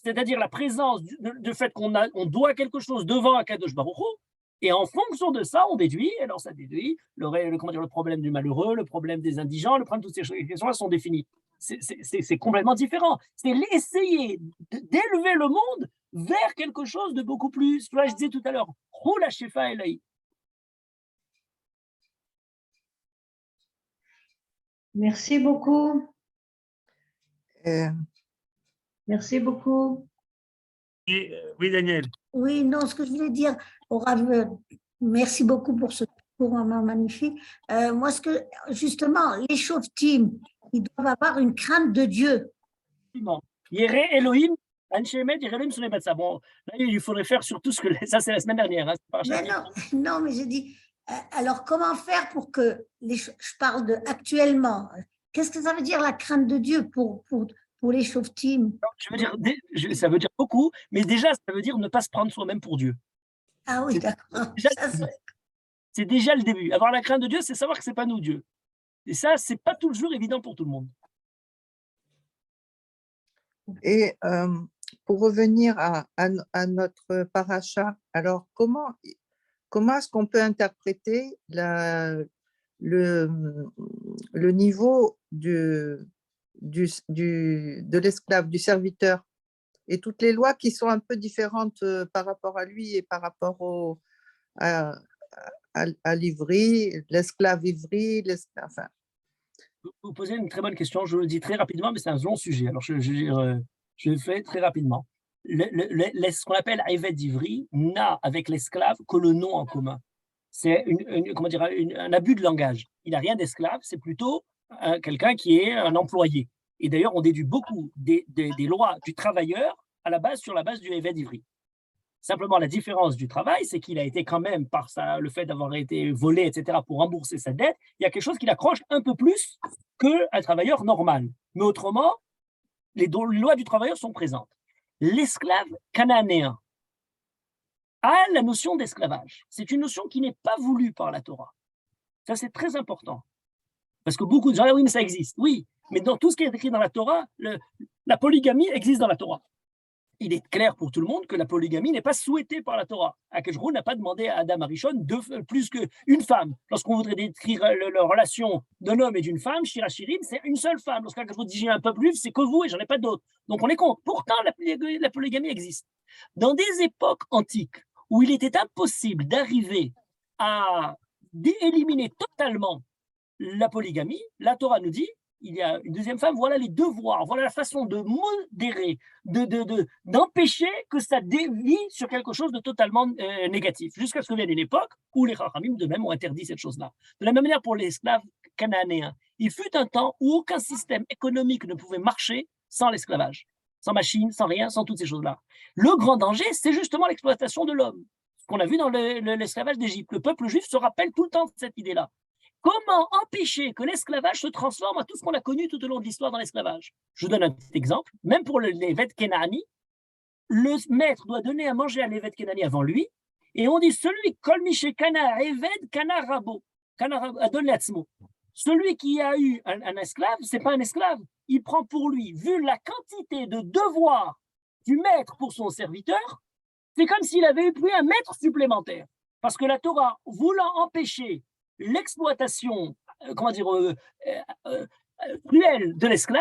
c'est-à-dire la présence du fait qu'on doit quelque chose devant Akadosh Baruch Hu, et en fonction de ça, on déduit, alors ça déduit le problème du malheureux, le problème des indigents, le problème de toutes ces questions-là sont définies. C'est complètement différent. C'est essayer d'élever le monde vers quelque chose de beaucoup plus, je disais tout à l'heure, Hula Shefa Elai. Merci beaucoup. Merci beaucoup. Oui, Daniel. Oui, non, ce que je voulais dire, au Rav, merci beaucoup pour ce cours magnifique. Moi, justement, les Shoftim, ils doivent avoir une crainte de Dieu. Yere Elohim, Anchemet, Yere Elohim, Solebat. Bon, là, il faudrait faire surtout ce que ça, c'est la semaine dernière. Hein, mais non, mais j'ai dit, alors comment faire pour que, je parle de actuellement, qu'est-ce que ça veut dire la crainte de Dieu pour les Shoftim? Je veux dire, ça veut dire beaucoup, mais déjà, ça veut dire ne pas se prendre soi-même pour Dieu. Ah oui, d'accord. C'est déjà le début. Avoir la crainte de Dieu, c'est savoir que ce n'est pas nous, Dieu. Et ça, ce n'est pas toujours évident pour tout le monde. Et pour revenir à notre paracha, alors comment est-ce qu'on peut interpréter le niveau de l'esclave, du serviteur, et toutes les lois qui sont un peu différentes par rapport à lui et par rapport à l'ivri, l'esclave ivri, enfin. Vous posez une très bonne question, je le dis très rapidement, mais c'est un long sujet, alors je le fais très rapidement. Ce qu'on appelle Eved Ivri n'a avec l'esclave que le nom en commun. C'est un abus de langage. Il n'a rien d'esclave, c'est plutôt quelqu'un qui est un employé. Et d'ailleurs, on déduit beaucoup des lois du travailleur sur la base du Eved Ivri. Simplement, la différence du travail, c'est qu'il a été quand même, par le fait d'avoir été volé, etc., pour rembourser sa dette, il y a quelque chose qui l'accroche un peu plus qu'un travailleur normal. Mais autrement, les lois du travailleur sont présentes. L'esclave cananéen a la notion d'esclavage. C'est une notion qui n'est pas voulue par la Torah. Ça, c'est très important. Parce que beaucoup de gens disent, oui, mais ça existe. Oui, mais dans tout ce qui est écrit dans la Torah, La polygamie existe dans la Torah. Il est clair pour tout le monde que la polygamie n'est pas souhaitée par la Torah. Akadosh Baruch Hu n'a pas demandé à Adam Arishon plus qu'une femme. Lorsqu'on voudrait décrire la relation d'un homme et d'une femme, Shira Shirim, c'est une seule femme. Lorsqu'Akadosh Baruch Hu dit j'ai un peu plus, c'est que vous et j'en ai pas d'autres. Donc on est contre. Pourtant, la polygamie existe. Dans des époques antiques où il était impossible d'arriver à éliminer totalement la polygamie, la Torah nous dit il y a une deuxième femme, voilà les devoirs, voilà la façon de modérer, d'empêcher que ça dévie sur quelque chose de totalement négatif, jusqu'à ce que vienne une époque où les Chachamim de même ont interdit cette chose-là. De la même manière pour les esclaves cananéens, il fut un temps où aucun système économique ne pouvait marcher sans l'esclavage, sans machine, sans rien, sans toutes ces choses-là. Le grand danger, c'est justement l'exploitation de l'homme, ce qu'on a vu dans l'esclavage d'Égypte. Le peuple juif se rappelle tout le temps de cette idée-là. Comment empêcher que l'esclavage se transforme à tout ce qu'on a connu tout au long de l'histoire dans l'esclavage? Je vous donne un petit exemple. Même pour l'Eved Kenani, le maître doit donner à manger à l'Eved Kenani avant lui, et on dit celui Kol Mishe Kana Eved Kana Rabo, Adon Leatzmo. Celui qui a eu un esclave, c'est pas un esclave. Il prend pour lui, vu la quantité de devoirs du maître pour son serviteur, c'est comme s'il avait eu pris un maître supplémentaire. Parce que la Torah, voulant empêcher l'exploitation, cruelle de l'esclave,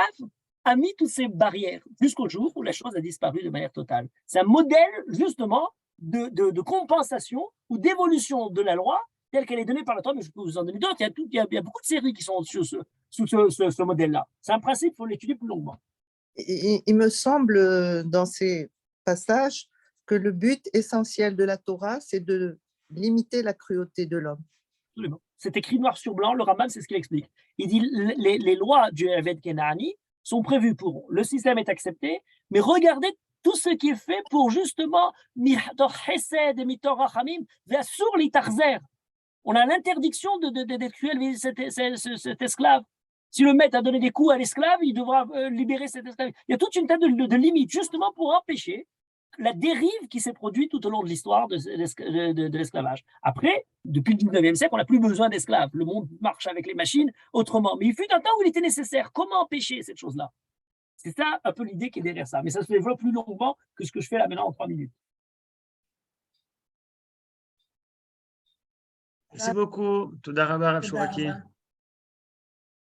a mis toutes ces barrières jusqu'au jour où la chose a disparu de manière totale. C'est un modèle, justement, de compensation ou d'évolution de la loi telle qu'elle est donnée par la Torah, mais je peux vous en donner d'autres. Il y a beaucoup de séries qui sont sous ce modèle-là. C'est un principe, il faut l'étudier plus longuement. Il me semble, dans ces passages, que le but essentiel de la Torah, c'est de limiter la cruauté de l'homme. Absolument. C'est écrit noir sur blanc, le Rambam, c'est ce qu'il explique. Il dit les lois du Eved Kenani sont prévues pour, le système est accepté, mais regardez tout ce qui est fait pour justement on a l'interdiction d'être cruel vis cet esclave. Si le maître a donné des coups à l'esclave, il devra libérer cet esclave. Il y a toute une tas de limites, justement pour empêcher la dérive qui s'est produite tout au long de l'histoire de l'esclavage. Après, depuis le 19e siècle, on n'a plus besoin d'esclaves. Le monde marche avec les machines autrement. Mais il fut un temps où il était nécessaire. Comment empêcher cette chose-là? C'est ça un peu l'idée qui est derrière ça. Mais ça se développe plus longuement que ce que je fais là maintenant en 3 minutes. Merci beaucoup. Toda Rabba, Rav Shuraki.